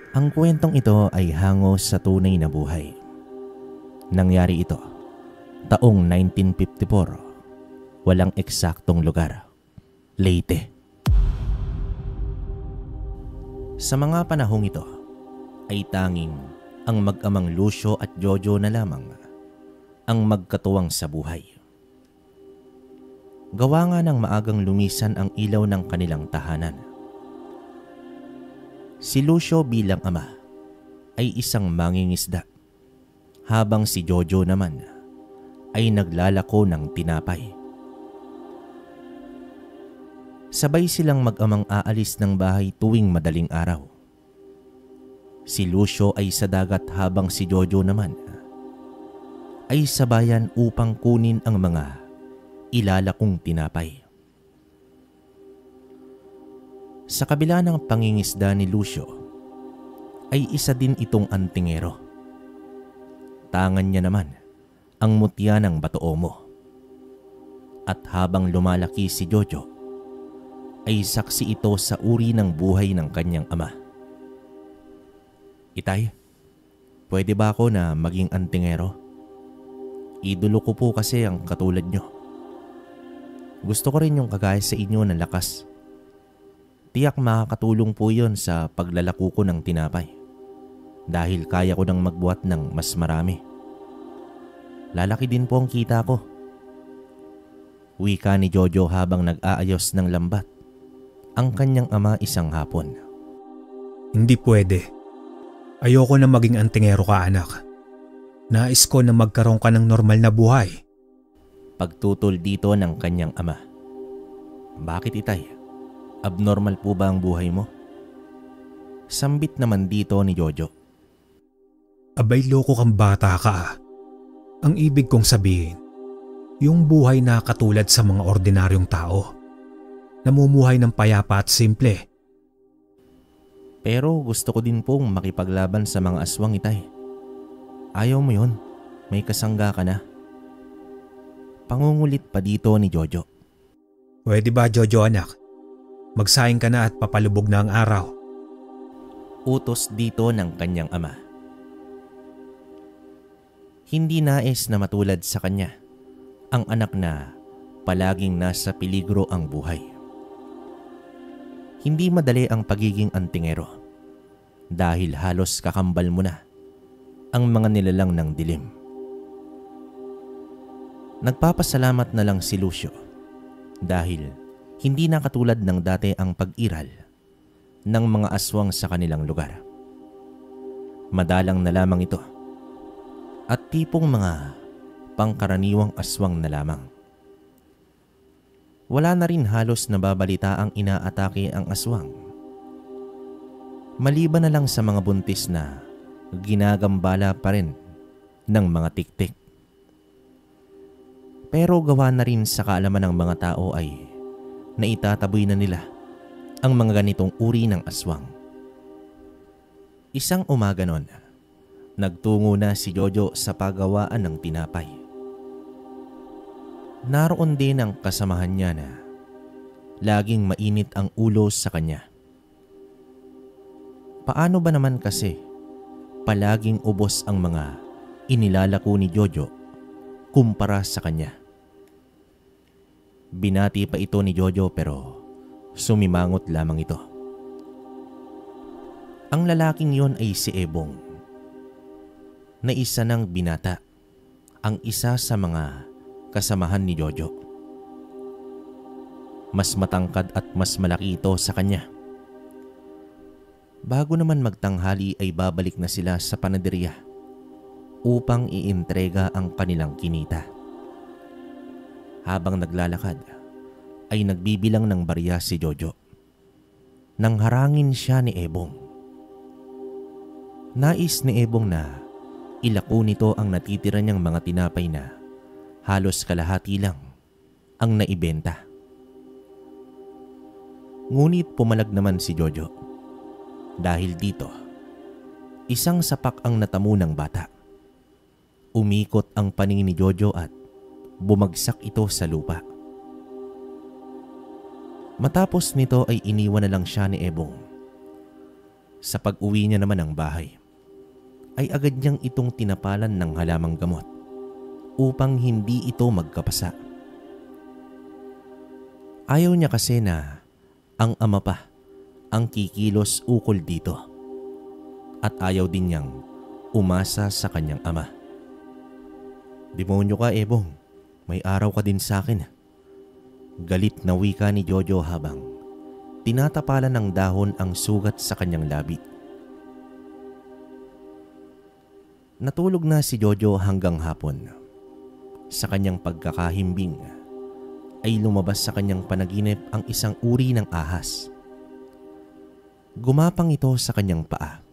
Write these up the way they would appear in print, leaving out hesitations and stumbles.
Ang kwentong ito ay hango sa tunay na buhay. Nangyari ito taong 1954, walang eksaktong lugar, Leyte. Sa mga panahong ito ay tanging ang mag-amang Lucio at Jojo na lamang ang magkatuwang sa buhay. Gawa nga ng maagang lumisan ang ilaw ng kanilang tahanan. Si Lucio bilang ama ay isang mangingisda, habang si Jojo naman ay naglalako ng tinapay. Sabay silang mag-amang aalis ng bahay tuwing madaling araw. Si Lucio ay sa dagat habang si Jojo naman ay sa bayan upang kunin ang mga ilalakong tinapay. Sa kabila ng pangingisda ni Lucio ay isa din itong antingero. Tangan niya naman ang mutya ng Batoomo. At habang lumalaki si Jojo ay saksi ito sa uri ng buhay ng kanyang ama. Itay, pwede ba ako na maging antingero? Idolo ko po kasi ang katulad nyo. Gusto ko rin yung kagaya sa inyo na lakas. Tiyak makakatulong po yun sa paglalako ko ng tinapay dahil kaya ko nang magbuhat ng mas marami. Lalaki din po ang kita ko. Wika ni Jojo habang nag-aayos ng lambat ang kanyang ama isang hapon. Hindi pwede. Ayoko na maging antingero ka, anak. Nais ko na magkaroon ka ng normal na buhay. Pagtutol dito ng kanyang ama. Bakit, itay? Abnormal po ba ang buhay mo? Sambit naman dito ni Jojo. Abay, loko kang bata ka. Ang ibig kong sabihin, yung buhay na katulad sa mga ordinaryong tao. Namumuhay ng payapa at simple. Pero gusto ko din pong makipaglaban sa mga aswang, itay. Ayaw mo yun, may kasangga ka na. Pangungulit pa dito ni Jojo. Pwede ba, Jojo anak? Magsaing ka na at papalubog na ang araw. Utos dito ng kanyang ama. Hindi nais na matulad sa kanya ang anak na palaging nasa peligro ang buhay. Hindi madali ang pagiging antingero dahil halos kakambal mo na ang mga nilalang ng dilim. Nagpapasalamat na lang si Lucio dahil hindi na katulad ng dati ang pag-iral ng mga aswang sa kanilang lugar. Madalang na lamang ito at tipong mga pangkaraniwang aswang na lamang. Wala na rin halos nababalita ang inaatake ang aswang. Maliban na lang sa mga buntis na ginagambala pa rin ng mga tiktik. Pero gawa na rin sa kaalaman ng mga tao ay naitataboy na nila ang mga ganitong uri ng aswang. Isang umaga noon, nagtungo na si Jojo sa paggawaan ng tinapay. Naroon din ang kasamahan niya na laging mainit ang ulo sa kanya. Paano ba naman kasi palaging ubos ang mga inilalako ni Jojo kumpara sa kanya? Binati pa ito ni Jojo pero sumimangot lamang ito. Ang lalaking yon ay si Ebong, na isa ng binata, ang isa sa mga kasamahan ni Jojo. Mas matangkad at mas malaki ito sa kanya. Bago naman magtanghali ay babalik na sila sa panaderya upang iintrega ang kanilang kinita. Habang naglalakad ay nagbibilang ng barya si Jojo nang harangin siya ni Ebong. Nais ni Ebong na ilako nito ang natitira niyang mga tinapay na halos kalahati lang ang naibenta. Ngunit pumalag naman si Jojo dahil dito isang sapak ang natamo ng bata. Umikot ang paningin ni Jojo at bumagsak ito sa lupa. Matapos nito ay iniwan na lang siya ni Ebong. Sa pag-uwi niya naman ng bahay, ay agad niyang itong tinapalan ng halamang gamot upang hindi ito magkapasa. Ayaw niya kasi na ang ama pa ang kikilos ukol dito at ayaw din niyang umasa sa kanyang ama. "Demonyo ka, Ebong. May araw ka din sa akin." Galit na wika ni Jojo habang tinatapalan ng dahon ang sugat sa kanyang labi. Natulog na si Jojo hanggang hapon. Sa kanyang pagkakahimbing ay lumabas sa kanyang panaginip ang isang uri ng ahas. Gumapang ito sa kanyang paa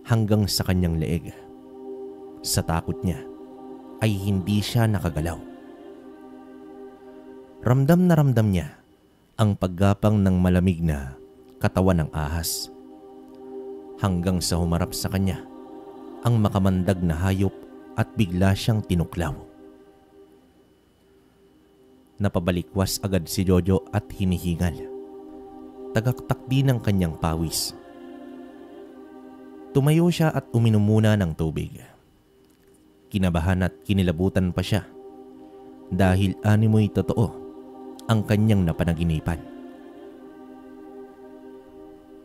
hanggang sa kanyang leeg. Sa takot niya ay hindi siya nakagalaw. Ramdam na ramdam niya ang paggapang ng malamig na katawan ng ahas hanggang sa humarap sa kanya ang makamandag na hayop at bigla siyang tinuklaw. Napabalikwas agad si Jojo at hinihingal. Tagaktak din ang kanyang pawis. Tumayo siya at uminom muna ng tubig. Kinabahan at kinilabutan pa siya dahil animoy totoo ang kanyang napanaginipan.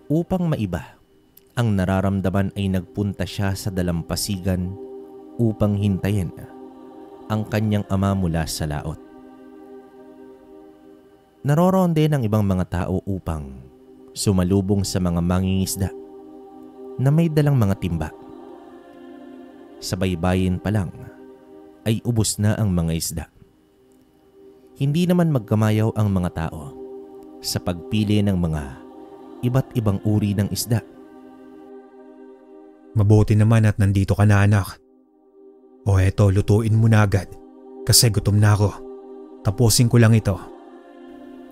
Upang maiba ang nararamdaman ay nagpunta siya sa dalampasigan upang hintayin ang kanyang ama mula sa laot. Naroroon din ang ibang mga tao upang sumalubong sa mga mangingisda na may dalang mga timba. Sa baybayin pa lang ay ubos na ang mga isda. Hindi naman magkamayaw ang mga tao sa pagpili ng mga iba't ibang uri ng isda. Mabuti naman at nandito ka na, anak. O eto, lutuin mo na agad kasi gutom na ako. Tapusin ko lang ito.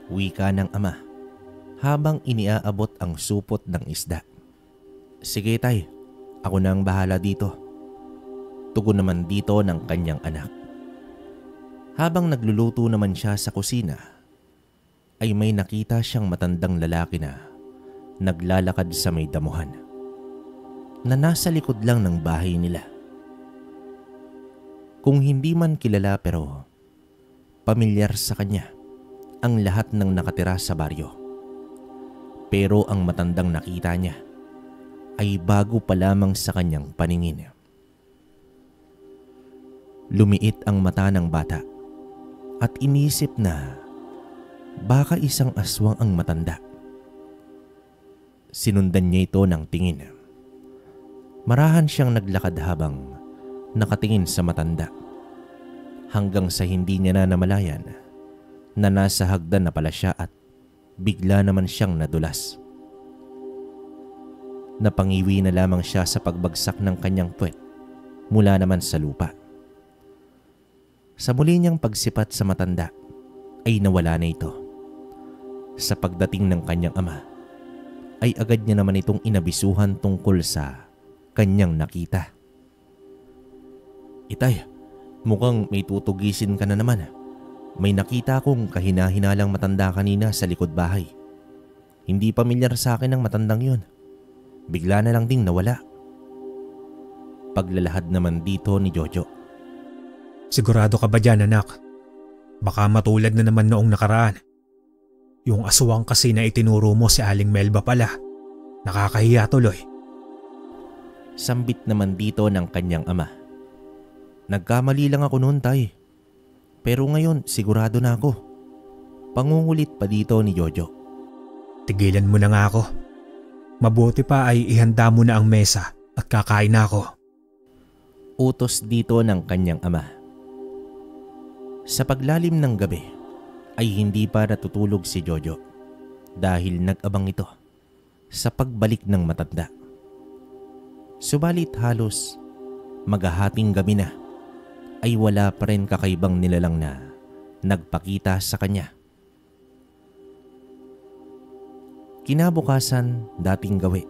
Wika ng ama habang iniaabot ang supot ng isda. "Sige tay, ako na ang bahala dito." Tugon naman dito ng kanyang anak. Habang nagluluto naman siya sa kusina, ay may nakita siyang matandang lalaki na naglalakad sa may damuhan na nasa likod lang ng bahay nila. Kung hindi man kilala pero pamilyar sa kanya ang lahat ng nakatira sa baryo. Pero ang matandang nakita niya ay bago pa lamang sa kanyang paningin. Lumiit ang mata ng bata at inisip na baka isang aswang ang matanda. Sinundan niya ito ng tingin. Marahan siyang naglakad habang nakatingin sa matanda hanggang sa hindi niya na namalayan na nasa hagdan na pala siya at bigla naman siyang nadulas. Napangiwi na lamang siya sa pagbagsak ng kanyang puwet mula naman sa lupa. Sa muli niyang pagsipat sa matanda ay nawala na ito. Sa pagdating ng kanyang ama ay agad niya naman itong inabisuhan tungkol sa kanyang nakita. "Itay, mukhang may tutugisin ka na naman. May nakita akong kahina-hinalang matanda kanina sa likod bahay. Hindi pamilyar sa akin ang matandang yun. Bigla na lang ding nawala." Paglalahad naman dito ni Jojo. Sigurado ka ba dyan, anak? Baka matulad na naman noong nakaraan. Yung aswang kasi na itinuro mo si Aling Melba pala. Nakakahiya tuloy. Sambit naman dito ng kanyang ama. "Nagkamali lang ako noon, tay. Pero ngayon sigurado na ako." Pangungulit pa dito ni Jojo. Tigilan mo na nga ako. Mabuti pa ay ihanda mo na ang mesa at kakain na ako. Utos dito ng kanyang ama. Sa paglalim ng gabi ay hindi pa natutulog si Jojo dahil nag-abang ito sa pagbalik ng matanda. Subalit halos maghahating gabi na ay wala pa rin kakaibang nilalang na nagpakita sa kanya. Kinabukasan, dating gawi.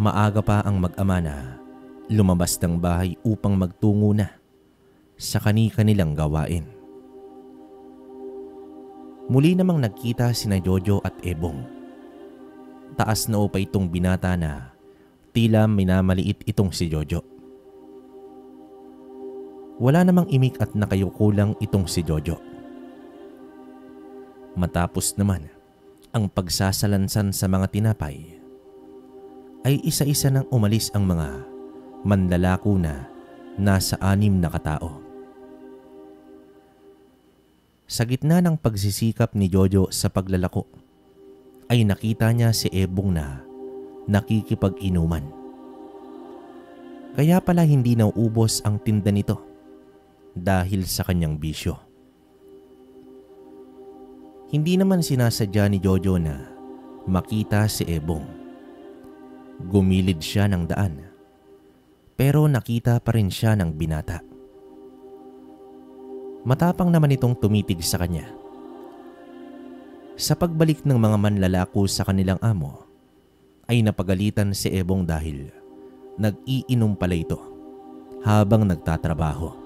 Maaga pa ang mag-ama na lumabas ng bahay upang magtungo na sa kani-kanilang gawain. Muli namang nagkita sina Jojo at Ebong. taas na pa itong binata na tila minamaliit itong si Jojo. Wala namang imik at nakayukulang itong si Jojo. Matapos naman ang pagsasalansan sa mga tinapay, ay isa-isa nang umalis ang mga manlalako na nasa 6 na katao. Sa gitna ng pagsisikap ni Jojo sa paglalako, ay nakita niya si Ebong na nakikipag-inuman. Kaya pala hindi nauubos ang tinda nito dahil sa kanyang bisyo. Hindi naman sinasadya ni Jojo na makita si Ebong. Gumilid siya ng daan, pero nakita pa rin siya ng binata. Matapang naman itong tumitig sa kanya. Sa pagbalik ng mga manlalako sa kanilang amo, ay napagalitan si Ebong dahil nag-iinom pala ito habang nagtatrabaho.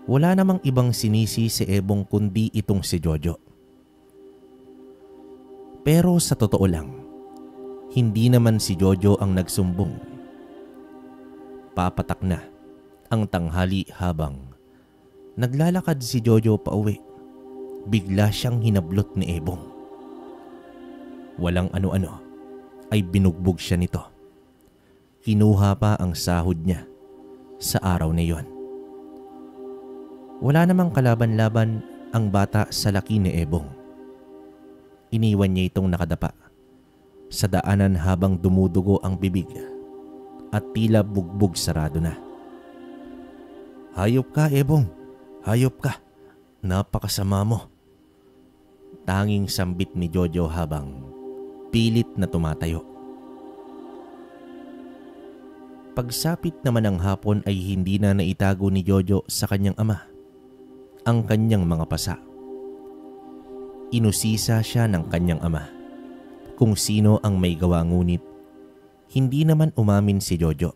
Wala namang ibang sinisi si Ebong kundi itong si Jojo. Pero sa totoo lang, hindi naman si Jojo ang nagsumbong. Papatak na ang tanghali habang naglalakad si Jojo pauwi. Bigla siyang hinablot ni Ebong. Walang ano-ano ay binugbog siya nito. Kinuha pa ang sahod niya sa araw na iyon. Wala namang kalaban-laban ang bata sa laki ni Ebong. Iniwan niya itong nakadapa sa daanan habang dumudugo ang bibig at tila bugbog sarado na. "Hayop ka, Ebong! Hayop ka! Napakasama mo!" Tanging sambit ni Jojo habang pilit na tumatayo. Pagsapit naman ng hapon ay hindi na naitago ni Jojo sa kanyang ama ang kanyang mga pasa. Inusisa siya ng kanyang ama kung sino ang may gawa, ngunit hindi naman umamin si Jojo.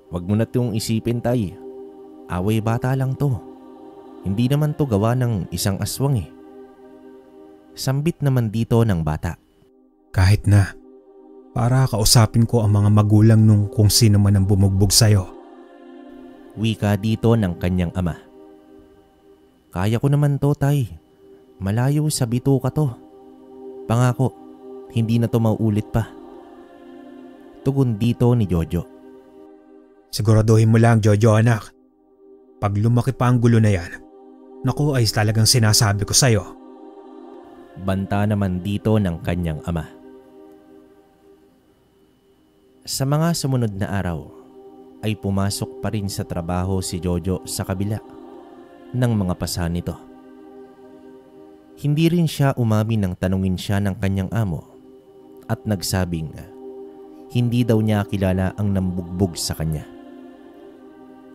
"Wag mo na itong isipin, tay. Away bata lang to. Hindi naman to gawa ng isang aswang eh." Sambit naman dito ng bata. "Kahit na, para kausapin ko ang mga magulang nung kung sino man ang bumugbog sa'yo." Wika dito ng kanyang ama. "Kaya ko naman to, tay. Malayo sa bituka to. Pangako, hindi na to mauulit pa." Tugon dito ni Jojo. "Siguraduhin mo lang, Jojo anak. Pag lumaki pa ang gulo na yan, naku ay talagang sinasabi ko sa'yo." Banta naman dito ng kanyang ama. Sa mga sumunod na araw, ay pumasok pa rin sa trabaho si Jojo sa kabila ng mga pasa nito. Hindi rin siya umamin nang tanungin siya ng kanyang amo at nagsabing hindi daw niya kilala ang nambugbog sa kanya.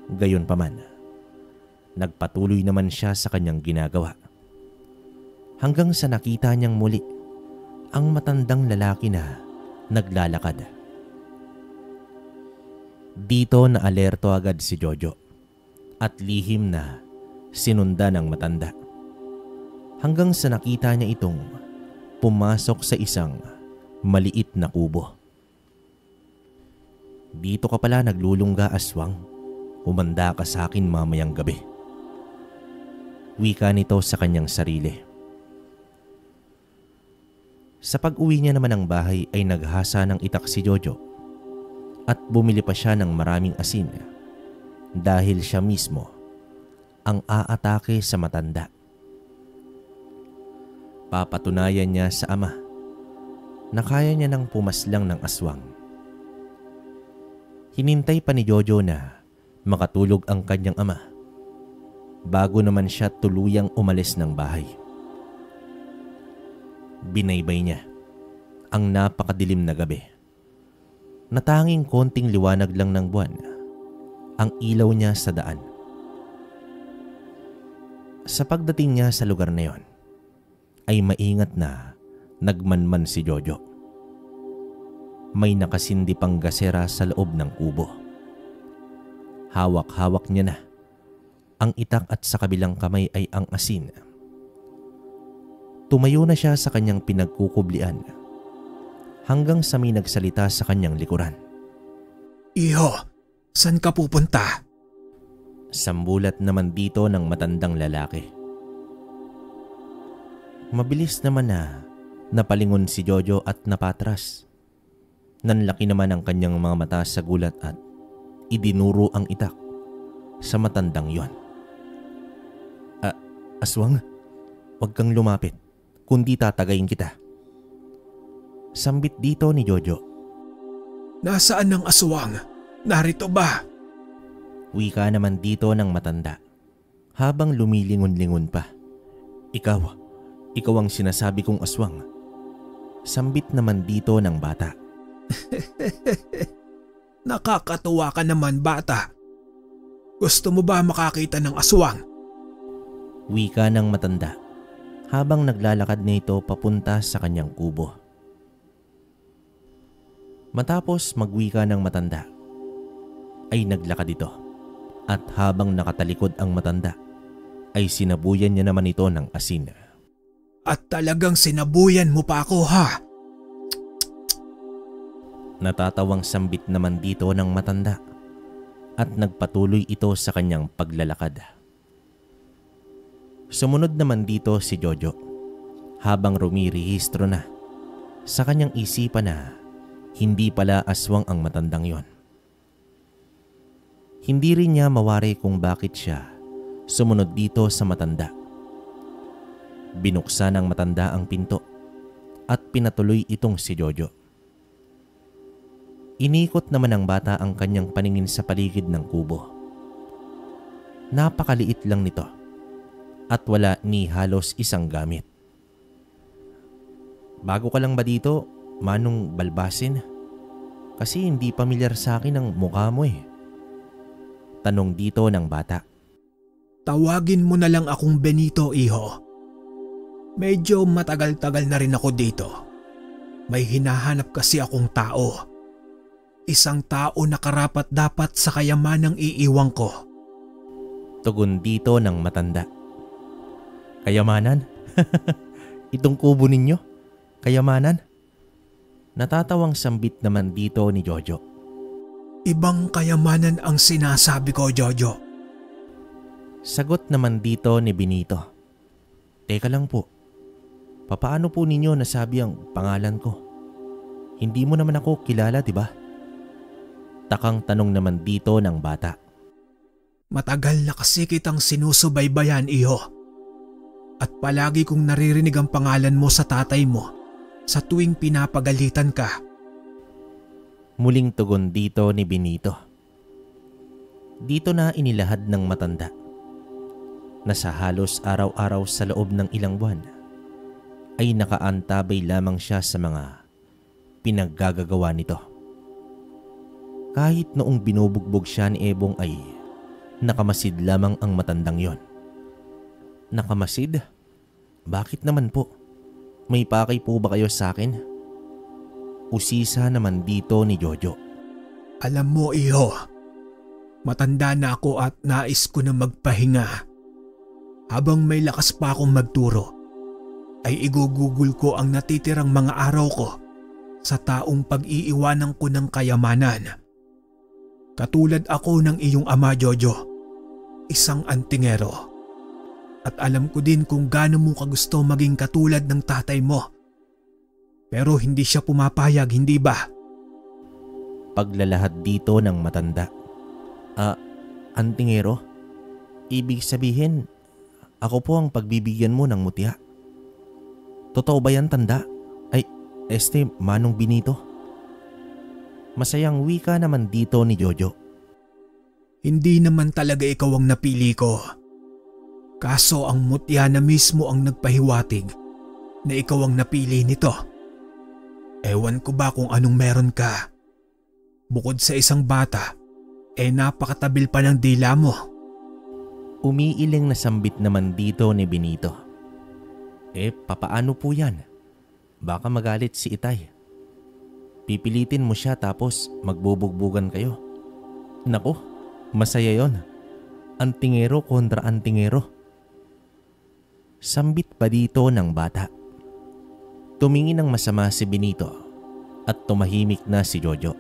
Gayunpaman, nagpatuloy naman siya sa kanyang ginagawa. Hanggang sa nakita niyang muli ang matandang lalaki na naglalakad. Dito na alerto agad si Jojo at lihim na sinundan ng matanda. Hanggang sa nakita niya itong pumasok sa isang maliit na kubo. "Dito ka pala naglulungga, aswang. Humanda ka sa akin mamayang gabi." Wika nito sa kanyang sarili. Sa pag-uwi niya naman ng bahay ay naghasa ng itak si Jojo at bumili pa siya ng maraming asin dahil siya mismo ang aatake sa matanda. Papatunayan niya sa ama na kaya niya nang pumaslang ng aswang. Hinintay pa ni Jojo na makatulog ang kanyang ama bago naman siya tuluyang umalis ng bahay. Binaybay niya ang napakadilim na gabi na tanging konting liwanag lang ng buwan ang ilaw niya sa daan. Sa pagdating niya sa lugar na yon, ay maingat na nagmanman si Jojo. May nakasindi pang gasera sa loob ng kubo. Hawak-hawak niya na ang itak at sa kabilang kamay ay ang asin. Tumayo na siya sa kanyang pinagkukublian hanggang sa may nagsalita sa kanyang likuran. Iho, saan ka pupunta? Sambulat naman dito ng matandang lalaki. Mabilis naman na napalingon si Jojo at napatras. Nanlaki naman ang kanyang mga mata sa gulat at idinuro ang itak sa matandang yon. Aswang, huwag kang lumapit, kundi tatagayin kita. Sambit dito ni Jojo. Nasaan ang aswang? Narito ba? Wika naman dito ng matanda habang lumilingon-lingon pa. Ikaw ang sinasabi kong aswang. Sambit naman dito ng bata. Nakakatuwa ka naman, bata. Gusto mo ba makakita ng aswang? Wika ng matanda habang naglalakad na ito papunta sa kanyang kubo. Matapos magwika ng matanda, ay naglakad ito at habang nakatalikod ang matanda, ay sinabuyan niya naman ito ng asin. At talagang sinabuyan mo pa ako, ha? Natatawang sambit naman dito ng matanda at nagpatuloy ito sa kanyang paglalakad. Sumunod naman dito si Jojo habang rumirehistro na sa kanyang isipan na hindi pala aswang ang matandang yon. Hindi rin niya mawari kung bakit siya sumunod dito sa matanda. Binuksan ng matanda ang pinto at pinatuloy itong si Jojo. Inikot naman ng bata ang kanyang paningin sa paligid ng kubo. Napakaliit lang nito at wala ni halos isang gamit. Bago ka lang ba dito, Manong Balbasin? Kasi hindi pamilyar sa akin ang mukha mo eh. Tanong dito ng bata. Tawagin mo na lang akong Benito, iho. Medyo matagal-tagal na rin ako dito. May hinahanap kasi akong tao. Isang tao na karapat-dapat sa kayamanang iiwang ko. Tugon dito ng matanda. Kayamanan? Itong kubo ninyo? Kayamanan? Natatawang sambit naman dito ni Jojo. Ibang kayamanan ang sinasabi ko, Jojo. Sagot naman dito ni Benito. Teka lang po. Papaano po ninyo nasabi ang pangalan ko? Hindi mo naman ako kilala, di ba? Takang tanong naman dito ng bata. Matagal na kasi kitang sinusubaybayan, iho. At palagi kong naririnig ang pangalan mo sa tatay mo sa tuwing pinapagalitan ka. Muling tugon dito ni Benito. Dito na inilahad ng matanda na sa halos araw-araw sa loob ng ilang buwan ay nakaantabay lamang siya sa mga pinaggagawa nito. Kahit noong binubugbog siya ni Ebong ay nakamasid lamang ang matandang yon. Nakamasid? Bakit naman po? May pakay po ba kayo sa akin? Usisa naman dito ni Jojo. Alam mo, iho, matanda na ako at nais ko na magpahinga. Habang may lakas pa akong magturo, ay igugugol ko ang natitirang mga araw ko sa taong pag-iiwanan ko ng kayamanan. Katulad ako ng iyong ama, Jojo, isang antingero. At alam ko din kung gaano mo kagusto maging katulad ng tatay mo. Pero hindi siya pumapayag, hindi ba? Paglalahad dito ng matanda. Antingero? Ibig sabihin, ako po ang pagbibigyan mo ng mutya. Totoo ba yan, tanda? Ay, Manong Benito. Masayang wika naman dito ni Jojo. Hindi naman talaga ikaw ang napili ko. Kaso ang mutya na mismo ang nagpahiwatig na ikaw ang napili nito. Ewan ko ba kung anong meron ka. Bukod sa isang bata, napakatabil pa ng dila mo. Umiiling na sambit naman dito ni Benito. Papaano po yan? Baka magalit si Itay. Pipilitin mo siya tapos magbubugbugan kayo. Naku, masaya yon. Antingero kontra antingero. Sambit pa dito ng bata. Tumingin ng masama si Benito at tumahimik na si Jojo.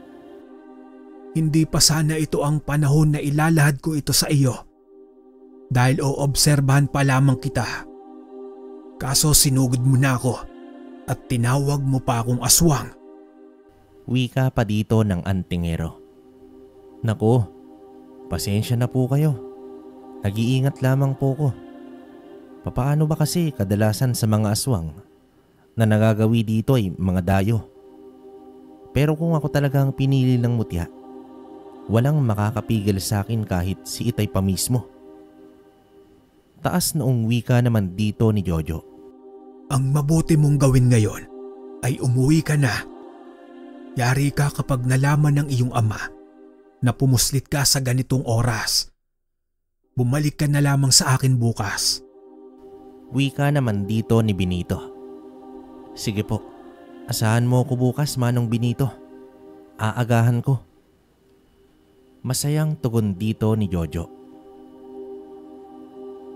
Hindi pa sana ito ang panahon na ilalahad ko ito sa iyo. Dahil oobserbahan pa lamang kita. Kaso sinugod mo na ako at tinawag mo pa akong aswang. Wika pa dito ng antingero. Naku, pasensya na po kayo. Nag-iingat lamang po ko. Papaano ba kasi kadalasan sa mga aswang na nagagawi dito ay mga dayo? Pero kung ako talagang pinili ng mutya, walang makakapigil sa akin kahit si Itay pa mismo. Taas noong wika naman dito ni Jojo. Ang mabuti mong gawin ngayon ay umuwi ka na. Yari ka kapag nalaman ng iyong ama na pumuslit ka sa ganitong oras. Bumalik ka na lamang sa akin bukas. Wika naman dito ni Benito. Sige po, asahan mo ko bukas, Manong Benito. Aagahan ko. Masayang tugon dito ni Jojo.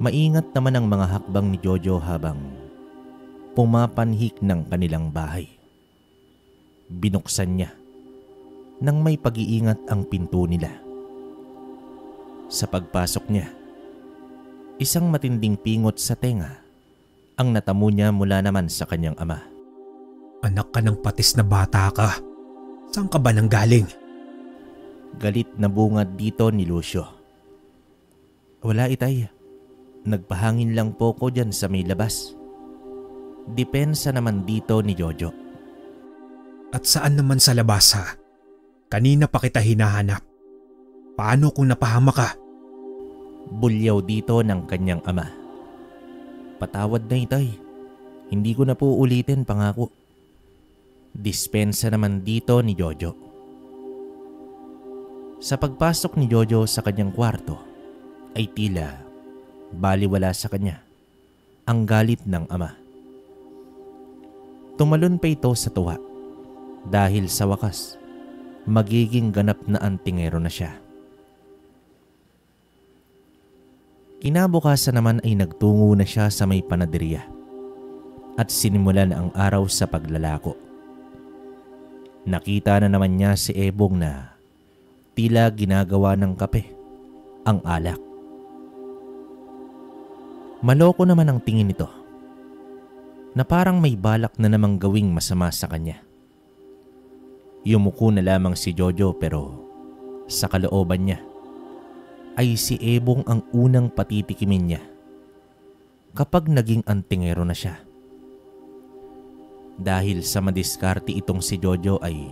Maingat naman ang mga hakbang ni Jojo habang pumapanhik ng kanilang bahay. Binuksan niya nang may pag-iingat ang pinto nila. Sa pagpasok niya, isang matinding pingot sa tenga ang natamo niya mula naman sa kanyang ama. Anak ka ng patis na bata ka. Saan ka ba nanggaling? Galit na bungad dito ni Lucio. Wala, Itay. Nagpahangin lang po ko dyan sa may labas. Depensa naman dito ni Jojo. At saan naman sa labas ha? Kanina pa kita hinahanap. Paano kung napahama ka? Bulyaw dito ng kanyang ama. Patawad na, Itay. Hindi ko na po ulitin, pangako. Dispensa naman dito ni Jojo. Sa pagpasok ni Jojo sa kanyang kwarto ay tila baliwala sa kanya ang galit ng ama. Tumalon pa ito sa tuwa dahil sa wakas magiging ganap na antingero na siya. Kinabukasan naman ay nagtungo na siya sa may panaderya at sinimulan ang araw sa paglalako. Nakita na naman niya si Ebong na tila ginagawa ng kape ang alak. Maloko naman ang tingin nito na parang may balak na namang gawing masama sa kanya. Yumuko na lamang si Jojo pero sa kalooban niya ay si Ebong ang unang patitikimin niya kapag naging antingero na siya. Dahil sa madiskarte itong si Jojo ay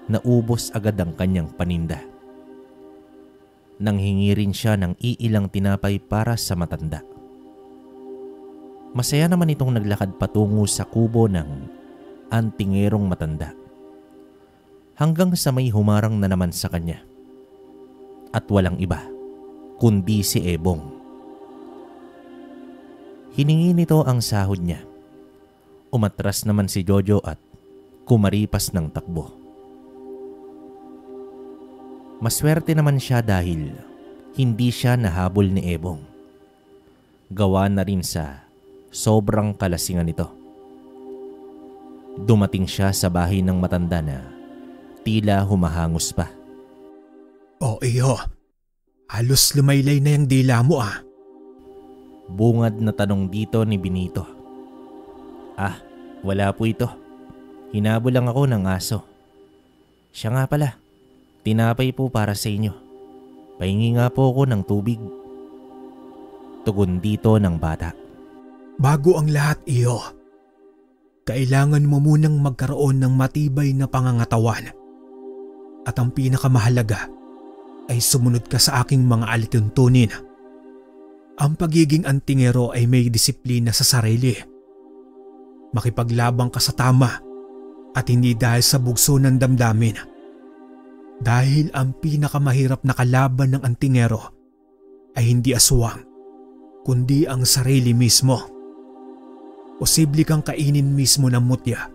naubos agad ang kanyang paninda. Nanghingi rin siya ng iilang tinapay para sa matanda. Masaya naman itong naglakad patungo sa kubo ng antingerong matanda. Hanggang sa may humarang na naman sa kanya. At walang iba kundi si Ebong. Hiningi nito ang sahod niya. Umatras naman si Jojo at kumaripas ng takbo. Maswerte naman siya dahil hindi siya nahabol ni Ebong. Gawa na rin sa sobrang kalasingan nito. Dumating siya sa bahay ng matanda na tila humahangos pa. O iyo, halos lumaylay na yung dila mo ah. Bungad na tanong dito ni Benito. Wala po ito. Hinabol lang ako ng aso. Siya nga pala, tinapay po para sa inyo. Pahingi nga po ako ng tubig. Tugon dito ng bata. Bago ang lahat iyo, kailangan mo munang magkaroon ng matibay na pangangatawan. At ang pinakamahalaga ay sumunod ka sa aking mga alituntunin. Ang pagiging antingero ay may disiplina sa sarili. Makipaglabang ka sa tama at hindi dahil sa bugso ng damdamin. Dahil ang pinakamahirap na kalaban ng antingero ay hindi aswang, kundi ang sarili mismo. Posible kang kainin mismo ng mutya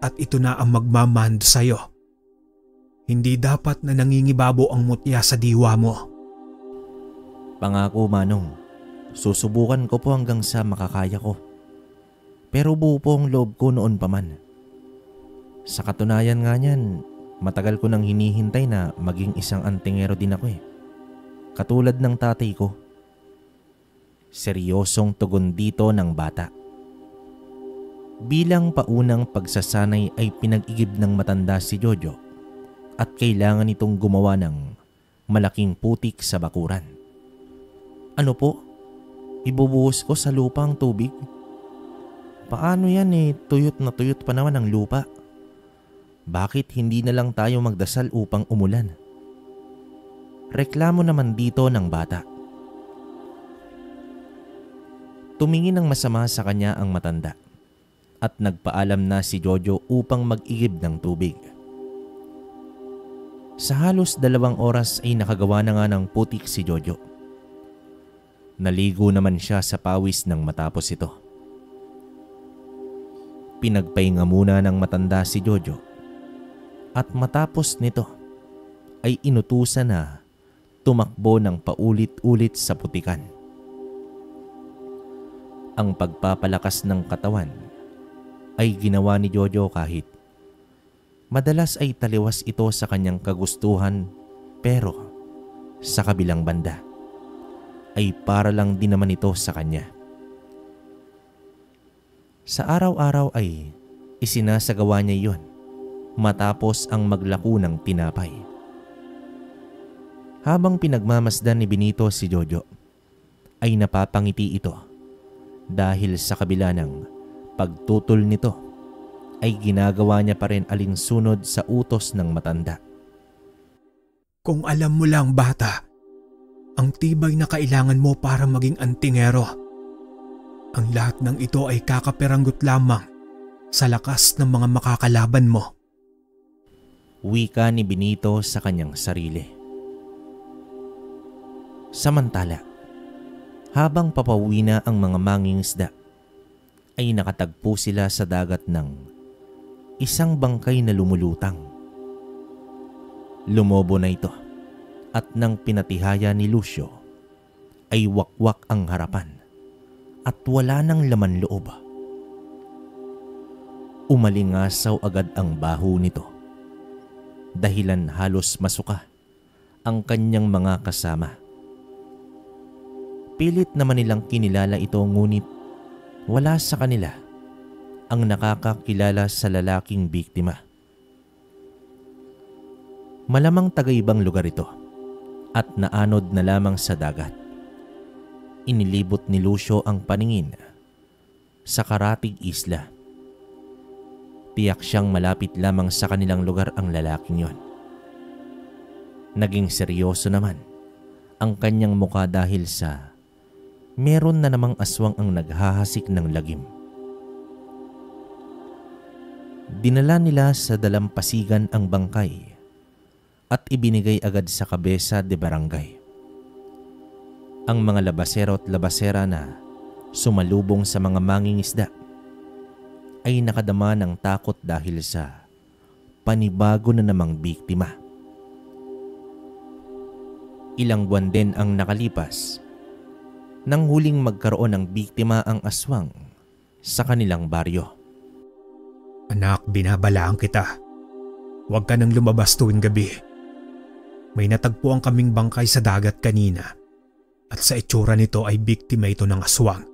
at ito na ang magmamando sa'yo. Hindi dapat na nangingibabo ang mutya sa diwa mo. Pangako, Manong. Susubukan ko po hanggang sa makakaya ko. Pero buo po ang loob ko noon pa man. Sa katunayan nga niyan, matagal ko nang hinihintay na maging isang antingero din ako eh. Katulad ng tatay ko. Seryosong tugon dito ng bata. Bilang paunang pagsasanay ay pinag-igib ng matanda si Jojo at kailangan itong gumawa ng malaking putik sa bakuran. Ano po? Ibubuhos ko sa lupa ang tubig? Paano yan eh? Tuyot na tuyot pa naman ang lupa. Bakit hindi na lang tayo magdasal upang umulan? Reklamo naman dito ng bata. Tumingin ng masama sa kanya ang matanda at nagpaalam na si Jojo upang mag-igib ng tubig. Sa halos 2 oras ay nakagawa na nga ng putik si Jojo. Naligo naman siya sa pawis nang matapos ito. Pinagpahinga muna ng matanda si Jojo at matapos nito ay inutusan na tumakbo ng paulit-ulit sa putikan. Ang pagpapalakas ng katawan ay ginawa ni Jojo kahit madalas ay taliwas ito sa kanyang kagustuhan, pero sa kabilang banda ay para lang din naman ito sa kanya. Sa araw-araw ay isinasagawa niya iyon matapos ang maglako ng tinapay. Habang pinagmamasdan ni Benito si Jojo ay napapangiti ito dahil sa kabila ng pagtutol nito ay ginagawa niya pa rin alinsunod sa utos ng matanda. Kung alam mo lang bata, ang tibay na kailangan mo para maging antingero. Ang lahat ng ito ay kakaperanggot lamang sa lakas ng mga makakalaban mo. Wika ni Benito sa kanyang sarili. Samantala, habang papauwi na ang mga mangingisda, ay nakatagpo sila sa dagat ng isang bangkay na lumulutang. Lumobo na ito at nang pinatihaya ni Lucio ay wakwak ang harapan at wala nang laman loob. Umalingasaw agad ang baho nito, dahilan halos masuka ang kanyang mga kasama. Pilit naman nilang kinilala ito ngunit wala sa kanila ang nakakakilala sa lalaking biktima. Malamang taga-ibang lugar ito at naanod na lamang sa dagat. Inilibot ni Lucio ang paningin sa karatig isla. Tiyak siyang malapit lamang sa kanilang lugar ang lalaking yon. Naging seryoso naman ang kanyang muka dahil sa meron na namang aswang ang naghahasik ng lagim. Dinala nila sa dalampasigan ang bangkay at ibinigay agad sa kabesa de barangay. Ang mga labasero at labasera na sumalubong sa mga mangingisda ay nakadama ng takot dahil sa panibago na namang biktima. Ilang buwan din ang nakalipas nang huling magkaroon ng biktima ang aswang sa kanilang baryo. Anak, binabalaan kita. Huwag ka nang lumabas tuwing gabi. May natagpuan kaming bangkay sa dagat kanina at sa itsura nito ay biktima ito ng aswang.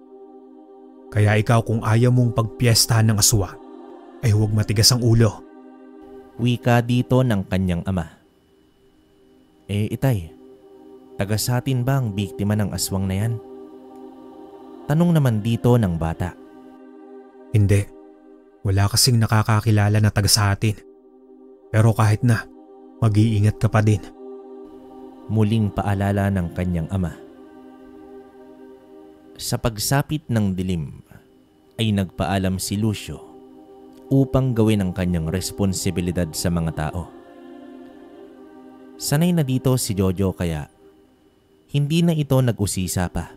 Kaya ikaw kung ayaw mong pagpiestahan ng aswang ay huwag matigas ang ulo. Wika dito ng kanyang ama. Itay, taga sa atin ba ang biktima ng aswang na yan? Tanong naman dito ng bata. Hindi. Wala kasing nakakakilala na taga sa atin. Pero kahit na, mag-iingat ka pa din. Muling paalala ng kanyang ama. Sa pagsapit ng dilim ay nagpaalam si Lucio upang gawin ang kanyang responsibilidad sa mga tao. Sanay na dito si Jojo kaya hindi na ito nag-usisa pa.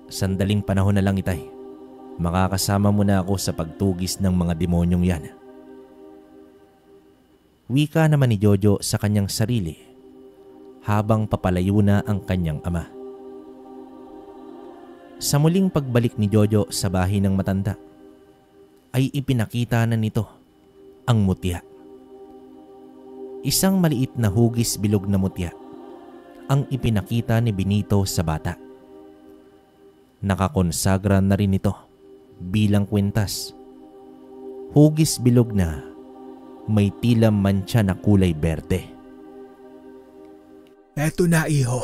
Sandaling panahon na lang, itay. Makakasama mo na ako sa pagtugis ng mga demonyong yan. Wika naman ni Jojo sa kanyang sarili habang papalayo na ang kanyang ama. Sa muling pagbalik ni Jojo sa bahay ng matanda, ay ipinakita na nito ang mutya. Isang maliit na hugis bilog na mutya ang ipinakita ni Benito sa bata. Nakakonsagra na rin ito bilang kwintas. Hugis bilog na may tila mantsa na kulay berde. Eto na iho,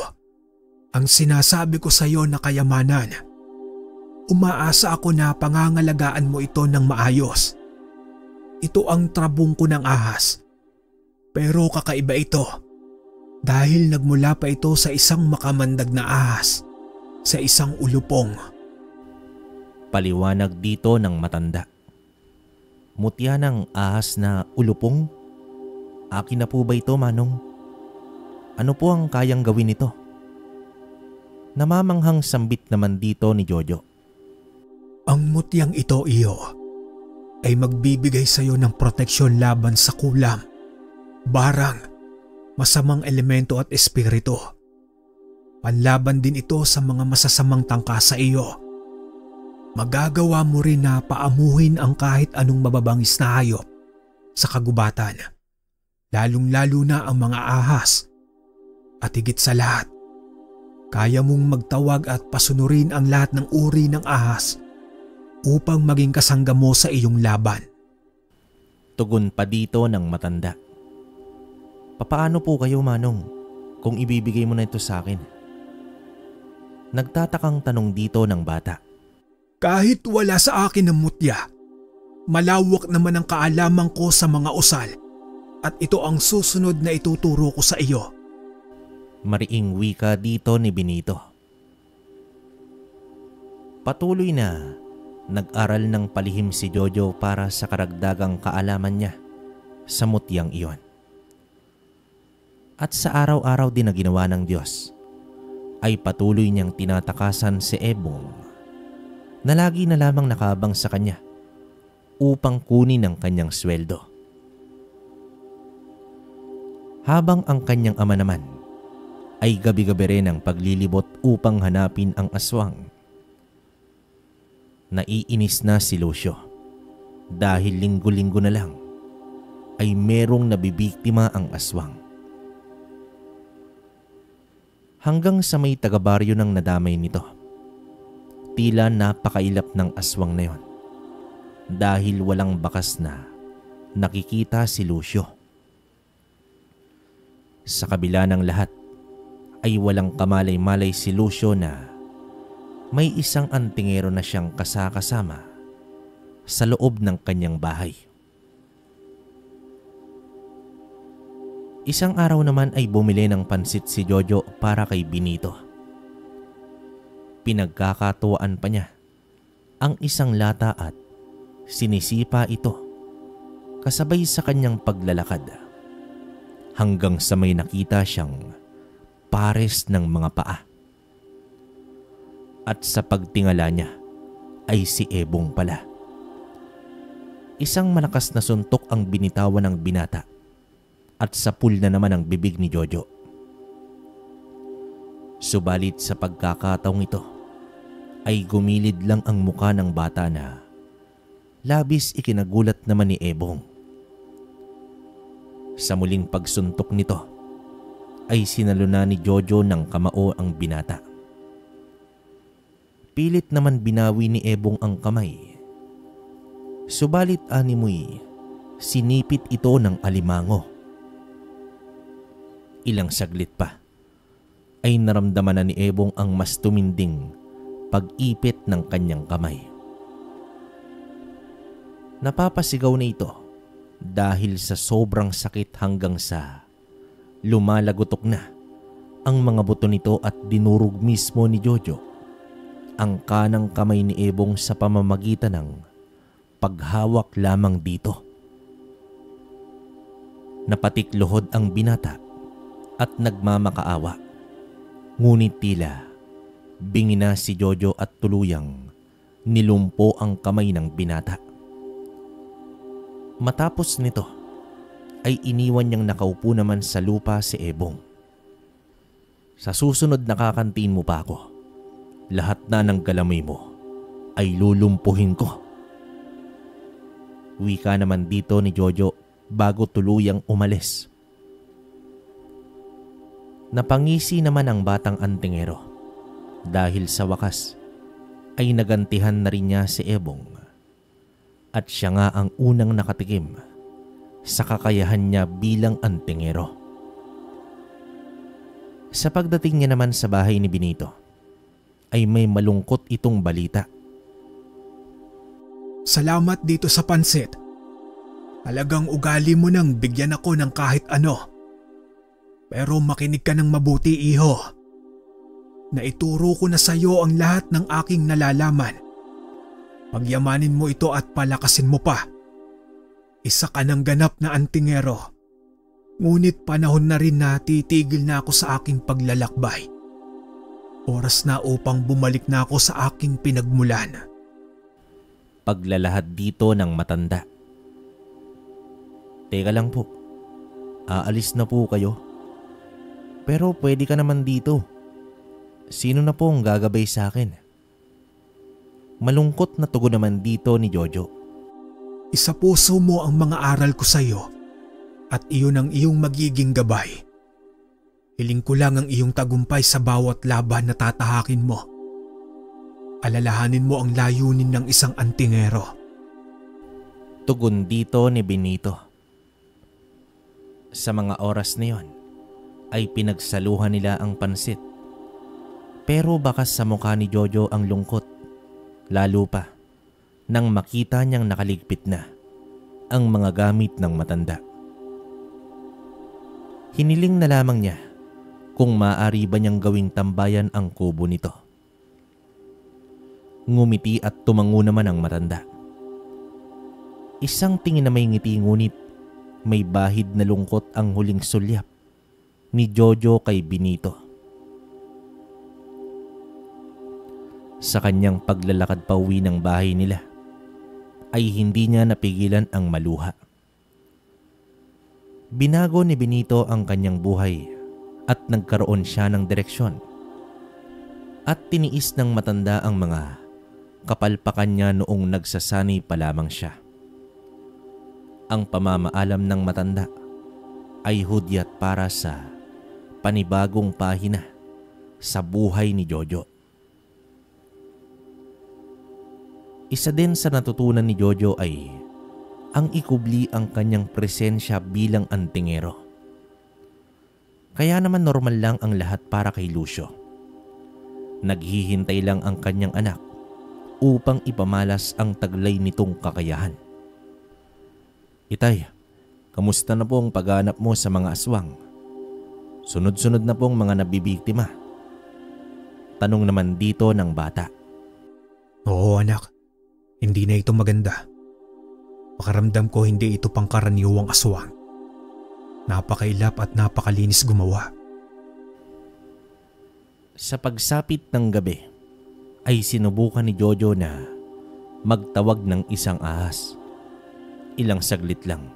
ang sinasabi ko sa iyo na kayamanan. Umaasa ako na pangangalagaan mo ito ng maayos. Ito ang trabong ko ng ahas. Pero kakaiba ito dahil nagmula pa ito sa isang makamandag na ahas, sa isang ulupong. Paliwanag dito ng matanda. Mutya ng ahas na ulupong? Akin na po ba ito, Manong? Ano po ang kayang gawin nito? Namamanghang sambit naman dito ni Jojo. Ang mutyang ito, iyo, ay magbibigay sa iyo ng proteksyon laban sa kulam, barang, masamang elemento at espiritu. Panlaban din ito sa mga masasamang tangka sa iyo. Magagawa mo rin na paamuhin ang kahit anong mababangis na hayop sa kagubatan, lalong-lalo na ang mga ahas. At higit sa lahat, kaya mong magtawag at pasunurin ang lahat ng uri ng ahas upang maging kasangga mo sa iyong laban. Tugon pa dito ng matanda. Papaano po kayo, Manong, kung ibibigay mo na ito sa akin? Nagtatakang tanong dito ng bata. Kahit wala sa akin ang mutya, malawak naman ang kaalaman ko sa mga usal at ito ang susunod na ituturo ko sa iyo. Mariing wika dito ni Benito. Patuloy na nag-aral ng palihim si Jojo para sa karagdagang kaalaman niya sa mutyang iyon. At sa araw-araw din na ginawa ng Diyos, ay patuloy niyang tinatakasan si Ebong na lagi na lamang nakabang sa kanya upang kunin ang kanyang sweldo. Habang ang kanyang ama naman ay gabi-gabi rin ang paglilibot upang hanapin ang aswang. Naiinis na si Lucio dahil linggo-linggo na lang ay merong nabibiktima ang aswang. Hanggang sa may taga-baryo nang nadamay nito. Tila napakailap ng aswang na yon dahil walang bakas na nakikita si Lucio. Sa kabila ng lahat ay walang kamalay-malay si Lucio na may isang antingero na siyang kasakasama sa loob ng kanyang bahay. Isang araw naman ay bumili ng pansit si Jojo para kay Benito. Pinagkakatuwaan pa niya ang isang lata at sinisipa ito kasabay sa kanyang paglalakad hanggang sa may nakita siyang pares ng mga paa. At sa pagtingala niya ay si Ebong pala. Isang malakas na suntok ang binitawan ng binata at sapul na naman ang bibig ni Jojo. Subalit sa pagkakataong ito ay gumilid lang ang muka ng bata na labis ikinagulat naman ni Ebong. Sa muling pagsuntok nito ay sinaluna ni Jojo ng kamao ang binata. Pilit naman binawi ni Ebong ang kamay. Subalit animoy sinipit ito ng alimango. Ilang saglit pa ay naramdaman na ni Ebong ang mas tuminding pag-ipit ng kanyang kamay. Napapasigaw na ito dahil sa sobrang sakit hanggang sa lumalagotok na ang mga buto nito at dinurog mismo ni Jojo ang kanang kamay ni Ebong sa pamamagitan ng paghawak lamang dito. Napatikluhod ang binata at nagmamakaawa. Ngunit tila bingi na si Jojo at tuluyang nilumpo ang kamay ng binata. Matapos nito ay iniwan niyang nakaupo naman sa lupa si Ebong. Sa susunod nakakantiin mo pa ako lahat na ng galamoy mo ay lulumpuhin ko. Wika naman dito ni Jojo bago tuluyang umalis. Napangisi naman ang batang antingero dahil sa wakas ay nagantihan na rin niya si Ebong at siya nga ang unang nakatikim sa kakayahan niya bilang antingero. Sa pagdating niya naman sa bahay ni Benito ay may malungkot itong balita. Salamat dito sa pansit. Talagang ugali mo nang bigyan ako ng kahit ano. Pero makinig ka ng mabuti, iho. Naituro ko na sa iyo ang lahat ng aking nalalaman. Pagyamanin mo ito at palakasin mo pa. Isa ka ng ganap na antingero. Ngunit panahon na rin na titigil na ako sa aking paglalakbay. Oras na upang bumalik na ako sa aking pinagmulan. Paglalahad dito ng matanda. Teka lang po, aalis na po kayo. Pero pwede ka naman dito. Sino na po ang gagabay sa akin? Malungkot na tugon naman dito ni Jojo. Isa puso mo ang mga aral ko sa iyo at iyon ang iyong magiging gabay. Hiling ko lang ang iyong tagumpay sa bawat laban na tatahakin mo. Alalahanin mo ang layunin ng isang antingero. Tugon dito ni Benito. Sa mga oras na yon ay pinagsaluhan nila ang pansit. Pero bakas sa mukha ni Jojo ang lungkot, lalo pa nang makita niyang nakaligpit na ang mga gamit ng matanda. Hiniling na lamang niya kung maaari ba niyang gawing tambayan ang kubo nito. Ngumiti at tumango naman ang matanda. Isang tingin na may ngiti ngunit may bahid na lungkot ang huling sulyap ni Jojo kay Benito. Sa kanyang paglalakad pa uwi ng bahay nila ay hindi niya napigilan ang maluha. Binago ni Benito ang kanyang buhay at nagkaroon siya ng direksyon. At tiniis ng matanda ang mga kapalpakan niya noong nagsasanay pa lamang siya. Ang pamamaalam ng matanda ay hudyat para sa panibagong pahina sa buhay ni Jojo. Isa din sa natutunan ni Jojo ay ang ikubli ang kanyang presensya bilang antingero. Kaya naman normal lang ang lahat para kay Lucio. Naghihintay lang ang kanyang anak upang ipamalas ang taglay nitong kakayahan. Itay, kamusta na po ang paghanap mo sa mga aswang? Sunod-sunod na pong mga nabibiktima. Tanong naman dito ng bata. Oo anak, hindi na ito maganda. Pakaramdam ko hindi ito pangkaraniwang aswang. Napakailap at napakalinis gumawa. Sa pagsapit ng gabi ay sinubukan ni Jojo na magtawag ng isang ahas. Ilang saglit lang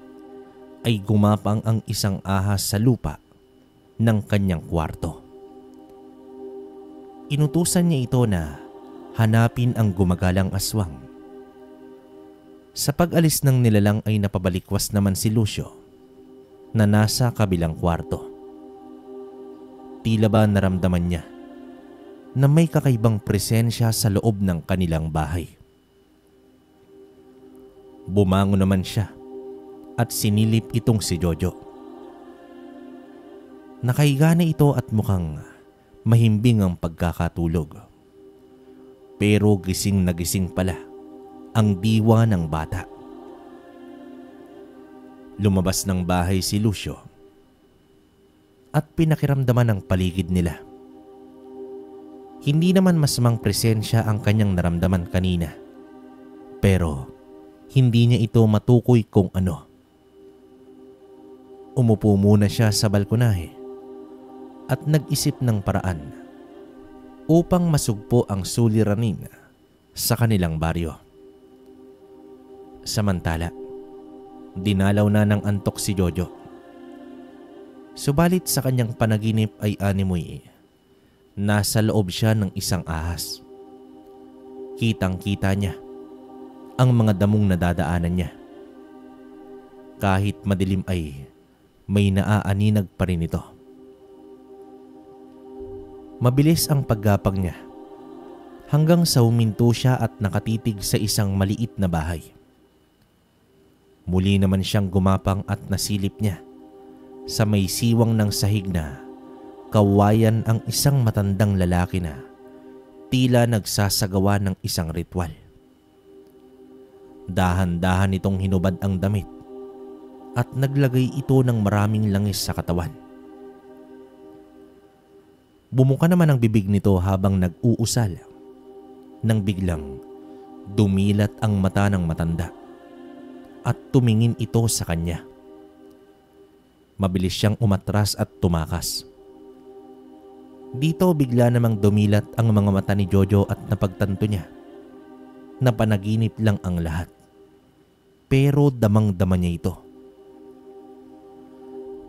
ay gumapang ang isang ahas sa lupa ng kanyang kwarto. Inutusan niya ito na hanapin ang gumagalang aswang. Sa pag-alis ng nilalang ay napabalikwas naman si Lucio na nasa kabilang kwarto. Tila ba naramdaman niya na may kakaibang presensya sa loob ng kanilang bahay. Bumangon naman siya at sinilip itong si Jojo. Nakahiga na ito at mukhang mahimbing ang pagkakatulog. Pero gising na gising pala ang diwa ng bata. Lumabas ng bahay si Lucio at pinakiramdaman ang paligid nila. Hindi naman masamang presensya ang kanyang naramdaman kanina, pero hindi niya ito matukoy kung ano. Umupo muna siya sa balkonahe at nag-isip ng paraan upang masugpo ang suliranin sa kanilang baryo. Samantala, dinalaw na ng antok si Jojo. Subalit sa kanyang panaginip ay animoy nasa loob siya ng isang ahas. Kitang-kita niya ang mga damong nadadaanan niya. Kahit madilim ay may naaaninag pa rin ito. Mabilis ang paggapang niya hanggang sa huminto siya at nakatitig sa isang maliit na bahay. Muli naman siyang gumapang at nasilip niya sa may siwang ng sahig na kawayan ang isang matandang lalaki na tila nagsasagawa ng isang ritual. Dahan-dahan itong hinubad ang damit at naglagay ito ng maraming langis sa katawan. Bumuka naman ang bibig nito habang nag-uusal nang biglang dumilat ang mata ng matanda at tumingin ito sa kanya. Mabilis siyang umatras at tumakas. Dito bigla namang dumilat ang mga mata ni Jojo at napagtanto niya na panaginip lang ang lahat. Pero damang-dama niya ito.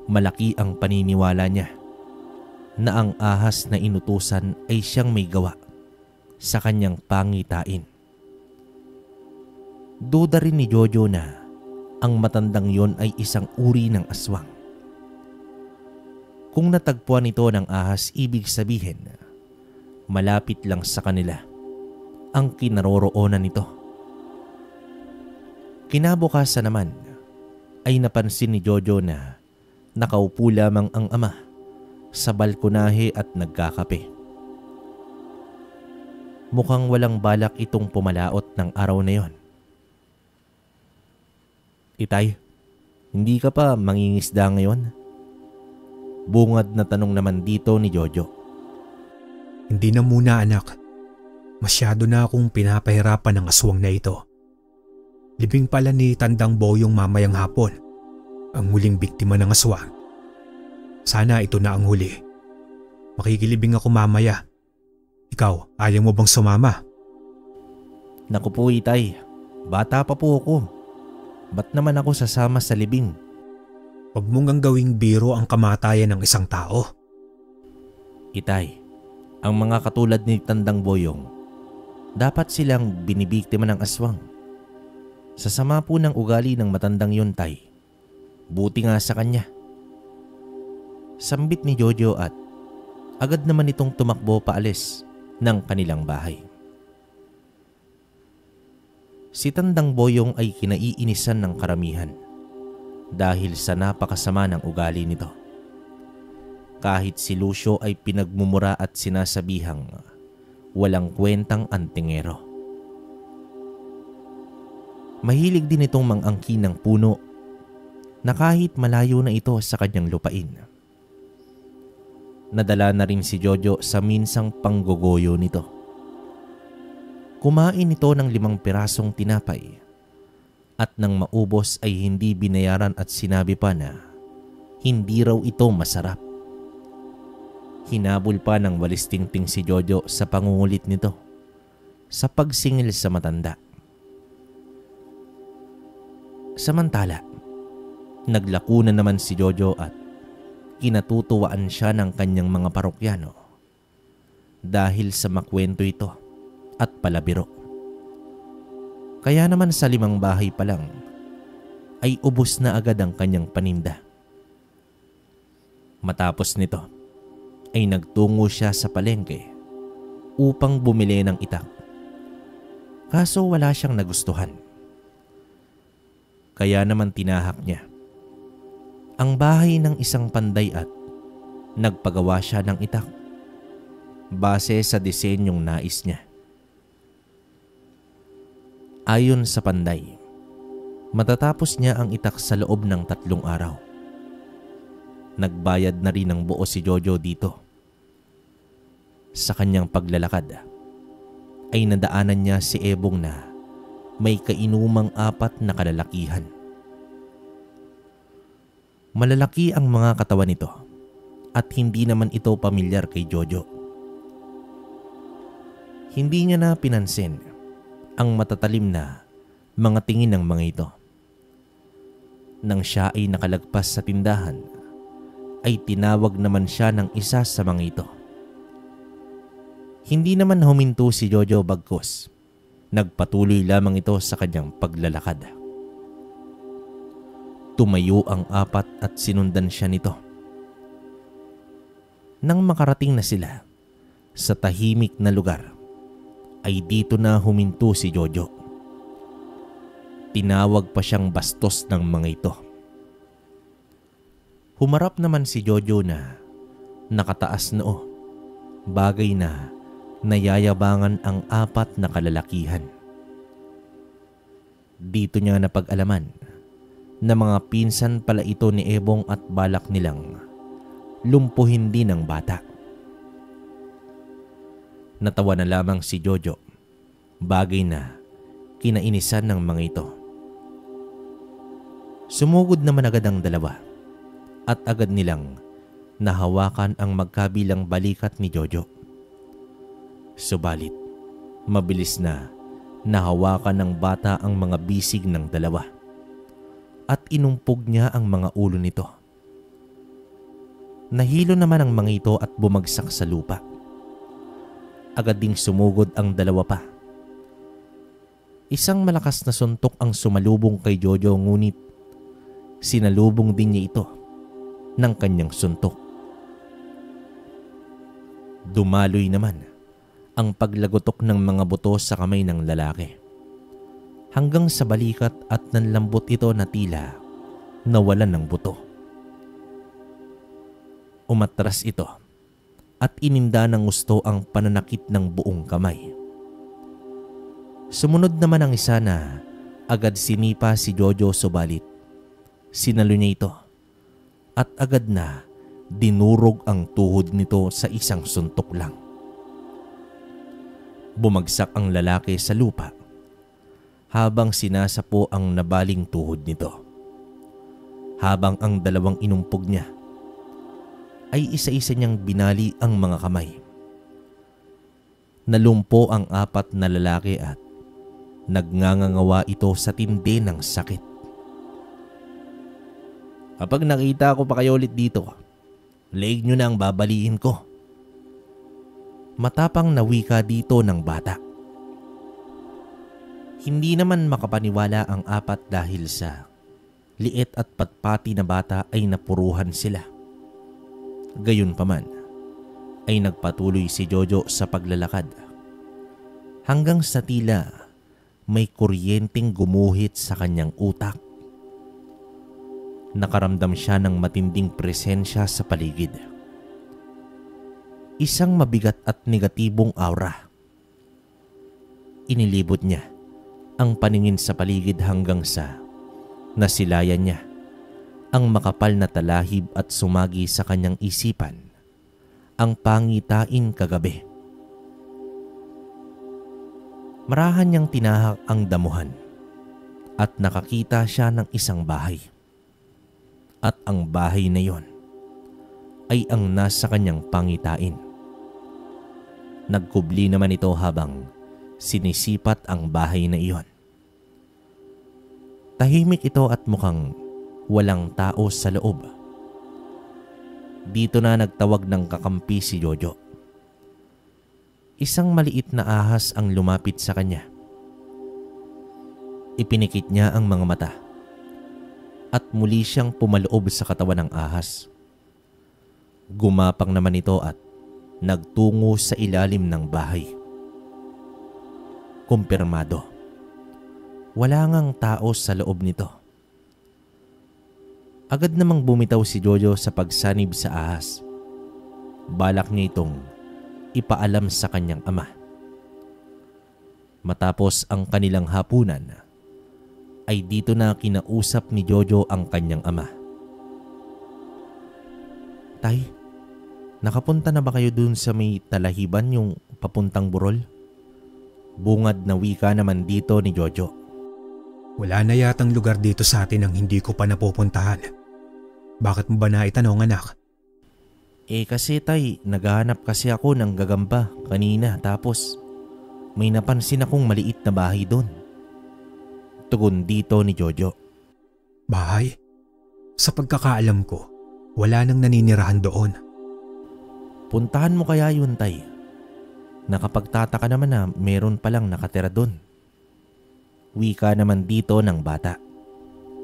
Malaki ang paniniwala niya na ang ahas na inutusan ay siyang may gawa sa kanyang pangitain. Duda rin ni Jojo na ang matandang yon ay isang uri ng aswang. Kung natagpuan ito ng ahas, ibig sabihin malapit lang sa kanila ang kinaroroonan nito. Kinabukasan naman ay napansin ni Jojo na nakaupo lamang ang ama sa balkonahe at nagkakape. Mukhang walang balak itong pumalaot ng araw na yon. Itay, hindi ka pa mangingisda ngayon? Bungad na tanong naman dito ni Jojo. Hindi na muna anak. Masyado na akong pinapahirapan ng aswang na ito. Libing pala ni Tandang Boyong mamayang hapon ang huling biktima ng aswang. Sana ito na ang huli. Makikilibing ako mamaya. Ikaw, ayaw mo bang sumama? Naku po itay, bata pa po ako. Ba't naman ako sasama sa libing? Huwag mong ang gawing biro ang kamatayan ng isang tao. Itay, ang mga katulad ni Tandang Boyong, dapat silang binibiktima ng aswang. Sa sama po ng ugali ng matandang yun, tay. Buti nga sa kanya. Sambit ni Jojo at agad naman itong tumakbo paalis ng kanilang bahay. Si Tandang Boyong ay kinaiinisan ng karamihan dahil sa napakasama ng ugali nito. Kahit si Lucio ay pinagmumura at sinasabihang walang kwentang antingero. Mahilig din itong mangangkin ng puno na kahit malayo na ito sa kanyang lupain. Nadala na rin si Jojo sa minsang panggogoyo nito. Kumain ito ng 5 pirasong tinapay at nang maubos ay hindi binayaran at sinabi pa na hindi raw ito masarap. Hinabol pa ng walis tingting si Jojo sa pangungulit nito sa pagsingil sa matanda. Samantala, naglako na naman si Jojo at kinatutuwaan siya ng kanyang mga parokyano dahil sa makwento ito at palabiro. Kaya naman sa 5 bahay pa lang ay ubos na agad ang kanyang paninda. Matapos nito ay nagtungo siya sa palengke upang bumili ng itak. Kaso wala siyang nagustuhan. Kaya naman tinahak niya ang bahay ng isang panday at nagpagawa siya ng itak base sa disenyong nais niya. Ayon sa panday, matatapos niya ang itak sa loob ng 3 araw. Nagbayad na rin ng buo si Jojo dito. Sa kanyang paglalakad ay nadaanan niya si Ebong na may kainumang 4 na kalalakihan. Malalaki ang mga katawan nito at hindi naman ito pamilyar kay Jojo. Hindi niya na pinansin ang matatalim na mga tingin ng mga ito. Nang siya ay nakalagpas sa tindahan, ay tinawag naman siya ng isa sa mga ito. Hindi naman huminto si Jojo bagkus Nagpatuloy lamang ito sa kanyang paglalakad. Tumayo ang apat at sinundan siya nito. Nang makarating na sila sa tahimik na lugar, ay dito na huminto si Jojo. Tinawag pa siyang bastos ng mga ito. Humarap naman si Jojo na nakataas noo, bagay na nayayabangan ang apat na kalalakihan. Dito niya napag-alaman na mga pinsan pala ito ni Ebong at balak nilang lumpuhin din ang bata. Natawa na lamang si Jojo, bagay na kinainisan ng mga ito. Sumugod naman agad ang dalawa at agad nilang nahawakan ang magkabilang balikat ni Jojo. Subalit, mabilis na nahawakan ng bata ang mga bisig ng dalawa at inumpog niya ang mga ulo nito. Nahilo naman ang mga ito at bumagsak sa lupa. Agad ding sumugod ang dalawa pa. Isang malakas na suntok ang sumalubong kay Jojo, ngunit sinalubong din niya ito ng kanyang suntok. Dumaloy naman ang paglagotok ng mga buto sa kamay ng lalaki hanggang sa balikat at nanlambot ito na tila nawalan ng buto. Umatras ito at ininda ng gusto ang pananakit ng buong kamay. Sumunod naman ang isa na agad sinipa si Jojo, subalit sinalo niya ito at agad na dinurog ang tuhod nito sa isang suntok lang. Bumagsak ang lalaki sa lupa habang sinasapo ang nabaling tuhod nito. Habang ang dalawang inumpog niya ay isa-isa niyang binali ang mga kamay. Nalumpo ang apat na lalaki at nagngangawa ito sa tindi ng sakit. Kapag nakita ko pa kayo ulit dito, leeg nyo na ang babaliin ko. Matapang na wika dito ng bata. Hindi naman makapaniwala ang apat dahil sa liit at patpati na bata ay napuruhan sila. Gayunpaman ay nagpatuloy si Jojo sa paglalakad hanggang sa tila may kuryenteng gumuhit sa kanyang utak. Nakaramdam siya ng matinding presensya sa paligid. Isang mabigat at negatibong aura. Inilibot niya ang paningin sa paligid hanggang sa nasilayan niya ang makapal na talahib at sumagi sa kanyang isipan ang pangitain kagabi. Marahan niyang tinahak ang damuhan at nakakita siya ng isang bahay. At ang bahay na yon ay ang nasa kanyang pangitain. Nagkubli naman ito habang sinisipat ang bahay na iyon. Tahimik ito at mukhang walang tao sa loob. Dito na nagtawag ng kakampi si Jojo. Isang maliit na ahas ang lumapit sa kanya. Ipinikit niya ang mga mata at muli siyang pumaloob sa katawan ng ahas. Gumapang naman ito at nagtungo sa ilalim ng bahay. Kumpirmado, wala ngang tao sa loob nito. Agad namang bumitaw si Jojo sa pagsanib sa ahas. Balak niya itong ipaalam sa kanyang ama. Matapos ang kanilang hapunan, ay dito na kinausap ni Jojo ang kanyang ama. Tay, nakapunta na ba kayo dun sa may talahiban, yung papuntang Burol? Bungad na wika naman dito ni Jojo. Wala na yatang lugar dito sa atin ang hindi ko pa napupuntahan. Bakit mo ba naitanong, anak? Kasi tay, naghahanap kasi ako ng gagamba kanina, tapos may napansin akong maliit na bahay doon. Tugon dito ni Jojo. Bahay? Sa pagkakaalam ko, wala nang naninirahan doon. Puntahan mo kaya yun, tay. Nakapagtataka naman na meron palang nakatira doon. Wika naman dito ng bata.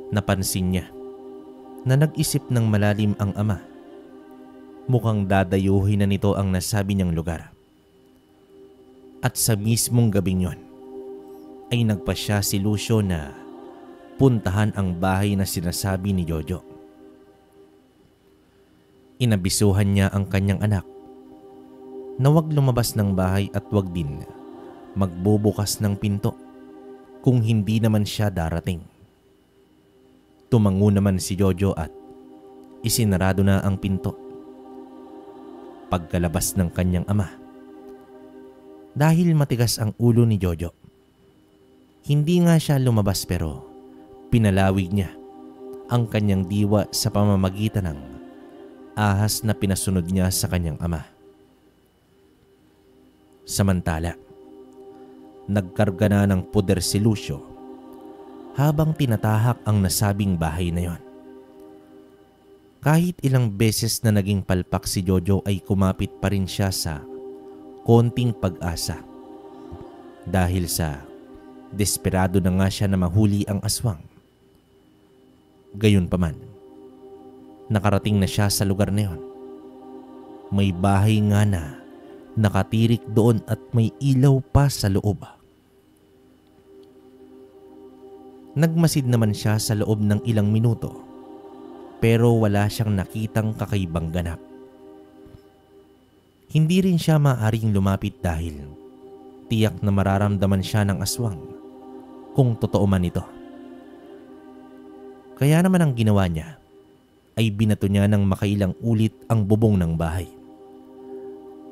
Napansin niya na nag-isip ng malalim ang ama. Mukhang dadayuhin na nito ang nasabi niyang lugar. At sa mismong gabing yon ay nagpasya si Lucio na puntahan ang bahay na sinasabi ni Jojo. Inabisuhan niya ang kanyang anak na huwag lumabas ng bahay at huwag din magbubukas ng pinto kung hindi naman siya darating. Tumango naman si Jojo at isinarado na ang pinto. Pagkalabas ng kanyang ama, dahil matigas ang ulo ni Jojo, hindi nga siya lumabas pero pinalawig niya ang kanyang diwa sa pamamagitan ng ahas na pinasunod niya sa kanyang ama. Samantala, nagkarga na ng puder si Lucio habang tinatahak ang nasabing bahay na yon. Kahit ilang beses na naging palpak si Jojo ay kumapit pa rin siya sa konting pag-asa dahil sa desperado na nga siya na mahuli ang aswang. Gayunpaman, nakarating na siya sa lugar na yon. May bahay nga na nakatirik doon at may ilaw pa sa loob. Nagmasid naman siya sa loob ng ilang minuto pero wala siyang nakitang kakaibang ganap. Hindi rin siya maaaring lumapit dahil tiyak na mararamdaman siya ng aswang kung totoo man ito. Kaya naman ang ginawa niya ay binato niya ng makailang ulit ang bubong ng bahay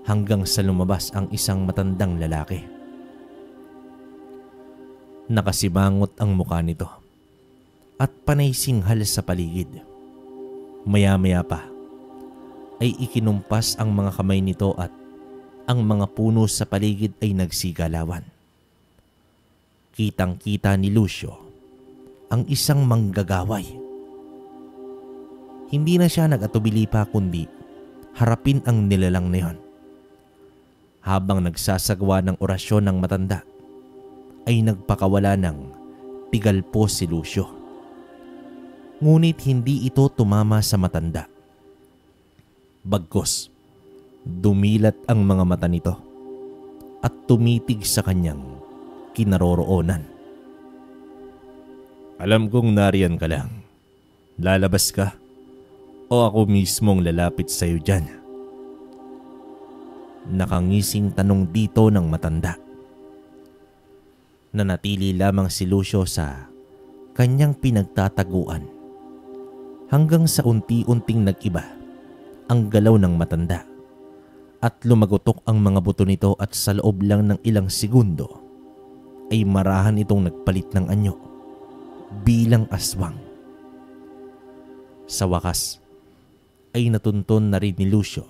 hanggang sa lumabas ang isang matandang lalaki. Nakasimangot ang mukha nito at panay singhal sa paligid. Maya-maya pa ay ikinumpas ang mga kamay nito at ang mga puno sa paligid ay nagsigalawan. Kitang-kita ni Lucio ang isang manggagaway. Hindi na siya nag-atubili pa kundi harapin ang nilalang na yon. Habang nagsasagawa ng orasyon ng matanda, ay nagpakawala ng tigalpo si Lucio. Ngunit hindi ito tumama sa matanda. Bagkus, dumilat ang mga mata nito at tumitig sa kanyang kinaroroonan. Alam kong nariyan ka lang. Lalabas ka o ako mismong lalapit sa iyo dyan? Nakangising tanong dito ng matanda. Nanatili lamang si Lucio sa kanyang pinagtataguan hanggang sa unti-unting nag-iba ang galaw ng matanda at lumagotok ang mga buto nito at sa loob lang ng ilang segundo ay marahan itong nagpalit ng anyo bilang aswang. Sa wakas ay natunton na rin ni Lucio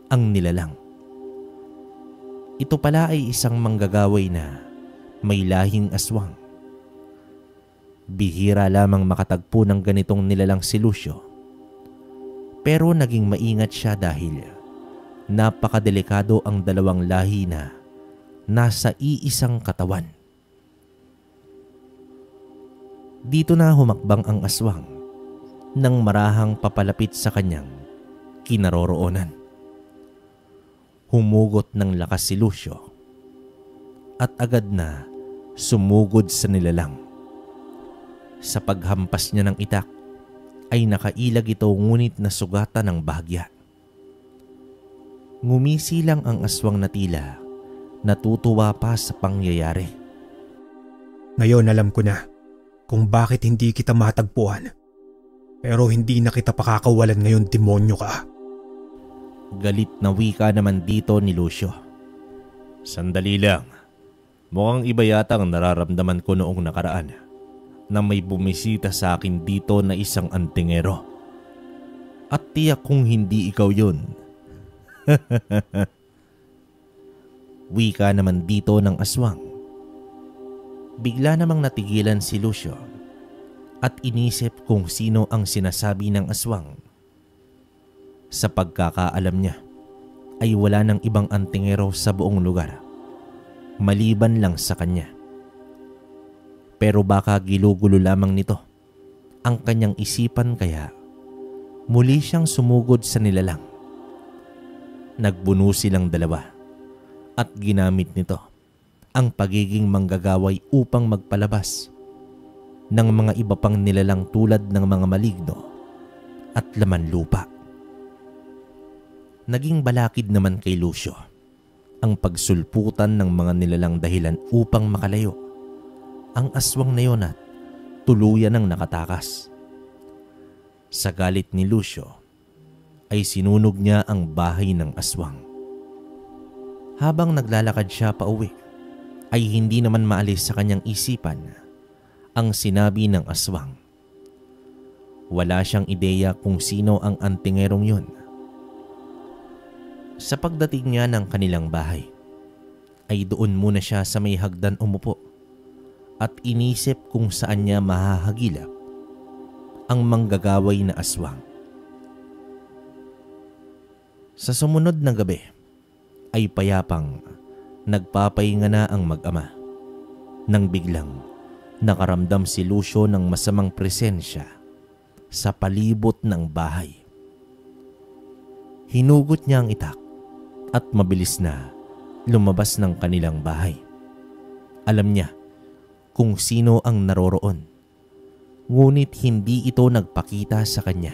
ang nilalang. Ito pala ay isang manggagaway na may lahing aswang. Bihira lamang makatagpo ng ganitong nilalang si Lucio. Pero naging maingat siya dahil napakadelikado ang dalawang lahi na nasa iisang katawan. Dito na humakbang ang aswang nang marahang papalapit sa kanyang kinaroroonan. Humugot ng lakas si Lucio at agad na sumugod sa nilalang. Sa paghampas niya ng itak ay nakailag ito ngunit nasugatan ng bahagya. Ngumisi lang ang aswang na tila natutuwa pa sa pangyayari. Ngayon alam ko na kung bakit hindi kita matagpuan. Pero hindi na kita pakakawalan ngayon, demonyo ka. Galit na wika naman dito ni Lucio. Sandali lang. Mukhang iba yata ang nararamdaman ko noong nakaraan na may bumisita sa akin dito na isang antingero. At tiyak kung hindi ikaw yun. Wika naman dito ng aswang. Bigla namang natigilan si Lucio at inisip kung sino ang sinasabi ng aswang. Sa pagkakaalam niya ay wala ng ibang antingero sa buong lugar maliban lang sa kanya. Pero baka gilugulo lamang nito ang kanyang isipan kaya muli siyang sumugod sa nilalang. Nagbuno silang dalawa at ginamit nito ang pagiging manggagaway upang magpalabas ng mga iba pang nilalang tulad ng mga maligno at laman lupa. Naging balakid naman kay Lucio ang pagsulputan ng mga nilalang dahilan upang makalayo ang aswang na yon at tuluyan ng nakatakas. Sa galit ni Lucio ay sinunog niya ang bahay ng aswang. Habang naglalakad siya pauwi ay hindi naman maalis sa kanyang isipan ang sinabi ng aswang. Wala siyang ideya kung sino ang antingerong yun. Sa pagdating niya ng kanilang bahay ay doon muna siya sa may hagdan umupo at inisip kung saan niya mahahagilap ang manggagaway na aswang. Sa sumunod na gabi ay payapang nagpapahinga na ang mag-ama nang biglang nakaramdam si Lucio ng masamang presensya sa palibot ng bahay. Hinugot niya ang itak at mabilis na lumabas ng kanilang bahay. Alam niya kung sino ang naroroon, ngunit hindi ito nagpakita sa kanya.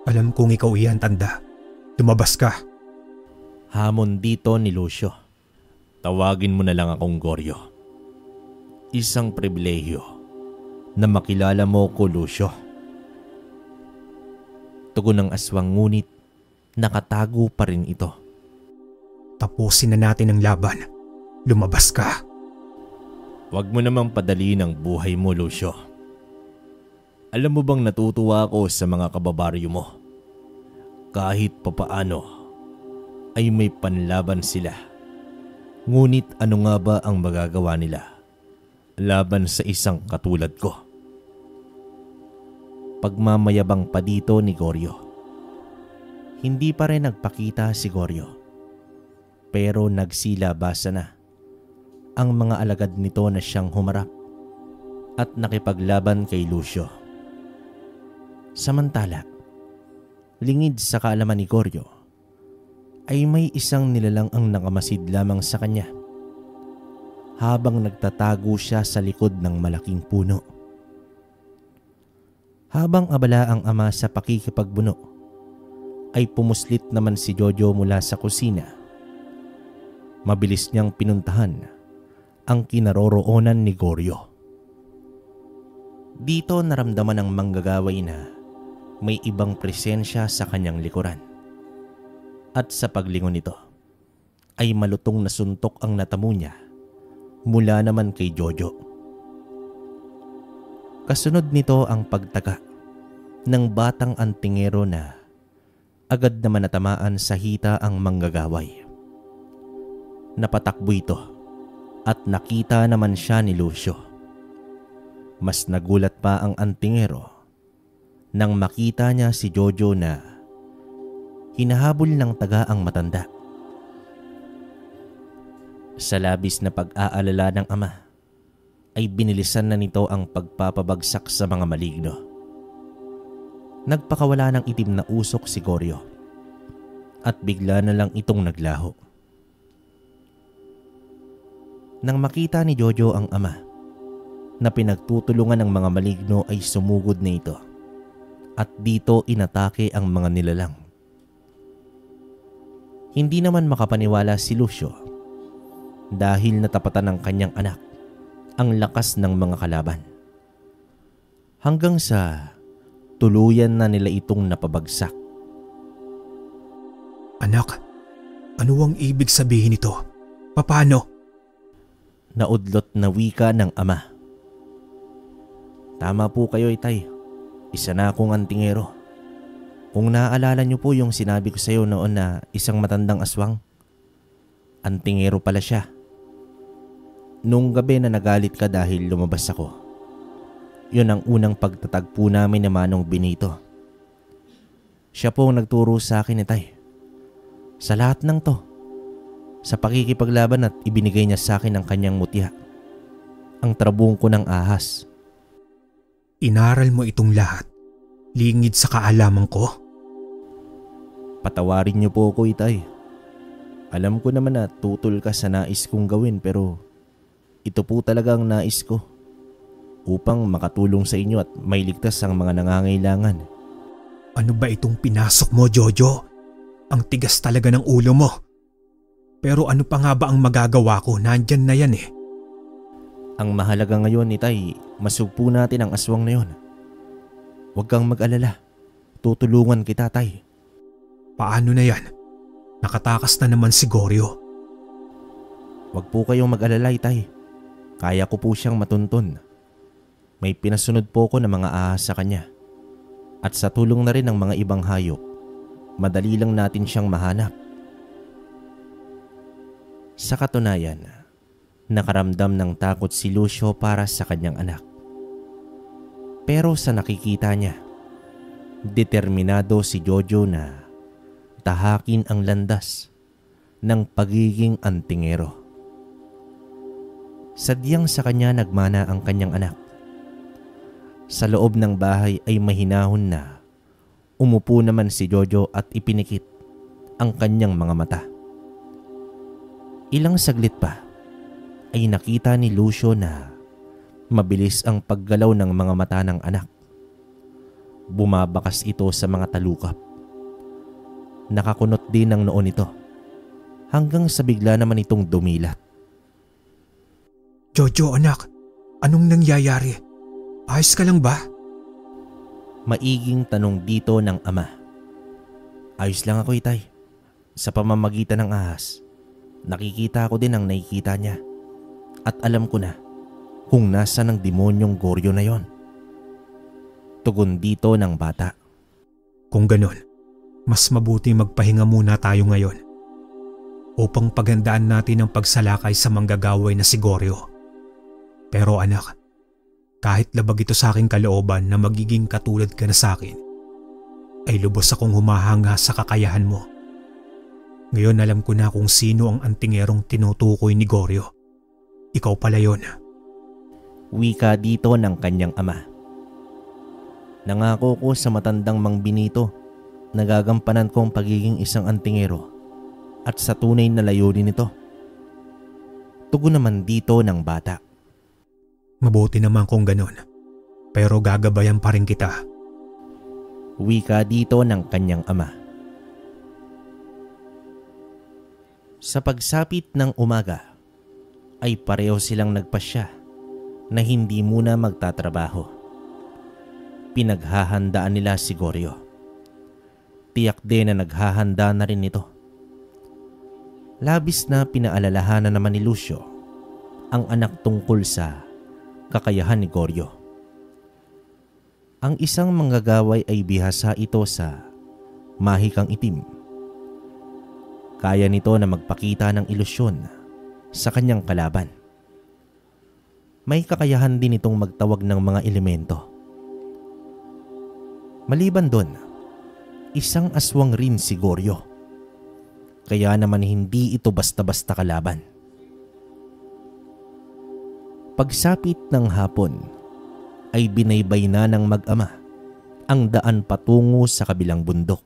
Alam kong ikaw iyan, tanda. Lumabas ka. Hamon dito ni Lucio. Tawagin mo na lang akong Goryo. Isang pribilehyo na makilala mo ko, Lucio. Tugon ng aswang ngunit nakatago pa rin ito. Tapusin na natin ang laban. Lumabas ka. Huwag mo namang padaliin ang buhay mo, Lucio. Alam mo bang natutuwa ako sa mga kababaryo mo? Kahit papaano ay may panlaban sila. Ngunit ano nga ba ang magagawa nila laban sa isang katulad ko? Pagmamayabang pa dito ni Goryo. Hindi pa rin nagpakita si Goryo, pero nagsilabasa na ang mga alagad nito na siyang humarap at nakipaglaban kay Lucio. Samantala, lingid sa kaalaman ni Goryo, ay may isang nilalang ang nakamasid lamang sa kanya habang nagtatago siya sa likod ng malaking puno. Habang abala ang ama sa pakikipagbuno, ay pumuslit naman si Jojo mula sa kusina. Mabilis niyang pinuntahan ang kinaroroonan ni Goryo. Dito naramdaman ng manggagaway na may ibang presensya sa kanyang likuran. At sa paglingon nito ay malutong na suntok ang natamo niya mula naman kay Jojo. Kasunod nito ang pagtaga ng batang antingero na agad naman natamaan sa hita ang manggagaway. Napatakbo ito at nakita naman siya ni Lucio. Mas nagulat pa ang antingero nang makita niya si Jojo na hinahabol ng taga ang matanda. Sa labis na pag-aalala ng ama, ay binilisan na nito ang pagpapabagsak sa mga maligno. Nagpakawala ng itim na usok si Goryo at bigla na lang itong naglaho. Nang makita ni Jojo ang ama na pinagtutulungan ng mga maligno ay sumugod na ito at dito inatake ang mga nilalang. Hindi naman makapaniwala si Lucio dahil natapatan ng kanyang anak ang lakas ng mga kalaban. Hanggang sa tuluyan na nila itong napabagsak. Anak, ano ang ibig sabihin nito? Paano? Naudlot na wika ng ama. Tama po kayo, itay. Isa na akong antingero. Kung naaalala niyo po yung sinabi ko sa iyo noon na isang matandang aswang, antingero pala siya. Nung gabi na nagalit ka dahil lumabas ako, yun ang unang pagtatagpo namin ni Manong Benito. Siya po ang nagturo sa akin, itay. Sa lahat ng to, sa pakikipaglaban at ibinigay niya sa akin ang kanyang mutya. ang trabungko ng ahas. Inaral mo itong lahat, lingid sa kaalaman ko. Patawarin niyo po ako, Itay. Alam ko naman na tutol ka sa nais kong gawin pero ito po talaga ang nais ko upang makatulong sa inyo at mailigtas ang mga nangangailangan. Ano ba itong pinasok mo, Jojo? Ang tigas talaga ng ulo mo. Pero ano pa nga ba ang magagawa ko? Nandyan na yan eh. Ang mahalaga ngayon, Itay, masugpo natin ang aswang na yon. Huwag kang mag-alala. Tutulungan kita, Tay. Paano na yan? Nakatakas na naman si Goryo. Huwag po kayong mag-alala, Itay. Kaya ko po siyang matuntun. May pinasunod po ko ng mga ahas sa kanya. At sa tulong na rin ng mga ibang hayop, madali lang natin siyang mahanap. Sa katunayan, nakaramdam ng takot si Lucio para sa kanyang anak. Pero sa nakikita niya, determinado si Jojo na tahakin ang landas ng pagiging antingero. Sadyang sa kanya nagmana ang kanyang anak. Sa loob ng bahay ay mahinahon na umupo naman si Jojo at ipinikit ang kanyang mga mata. Ilang saglit pa ay nakita ni Lucio na mabilis ang paggalaw ng mga mata ng anak. Bumabakas ito sa mga talukap. Nakakunot din ang noo nito hanggang sa bigla naman itong dumilat. Jojo anak, anong nangyayari? Ayos ka lang ba? Maiging tanong dito ng ama. Ayos lang ako, Itay. Sa pamamagitan ng ahas, nakikita ko din ang nakikita niya. At alam ko na kung nasa ng demonyong Goryo na yon. Tugon dito ng bata. Kung ganon, mas mabuti magpahinga muna tayo ngayon upang paghandaan natin ang pagsalakay sa manggagaway na si Goryo. Pero anak, kahit labag ito sa aking kalooban na magiging katulad ka na sa akin, ay lubos akong humahanga sa kakayahan mo. Ngayon alam ko na kung sino ang antingerong tinutukoy ni Goryo. Ikaw pala yon. Wika dito ng kanyang ama. Nangako ko sa matandang Mang Benito na gagampanan ko ang pagiging isang antingero at sa tunay na layunin nito. Tugon naman dito ng bata. Mabuti naman kung ganon, pero gagabayan pa rin kita. Wika dito ng kanyang ama. Sa pagsapit ng umaga, ay pareho silang nagpasya na hindi muna magtatrabaho. Pinaghahandaan nila si Goryo. Tiyak din na naghahanda na rin ito. Labis na pinaalalahanan naman ni Lucio ang anak tungkol sa kakayahan ni Goryo. Ang isang manggagaway ay bihasa ito sa mahikang itim. Kaya nito na magpakita ng ilusyon sa kanyang kalaban. May kakayahan din itong magtawag ng mga elemento. Maliban doon, isang aswang rin si Goryo. Kaya naman hindi ito basta-basta kalaban. Pagsapit ng hapon ay binaybay na ng mag-ama ang daan patungo sa kabilang bundok.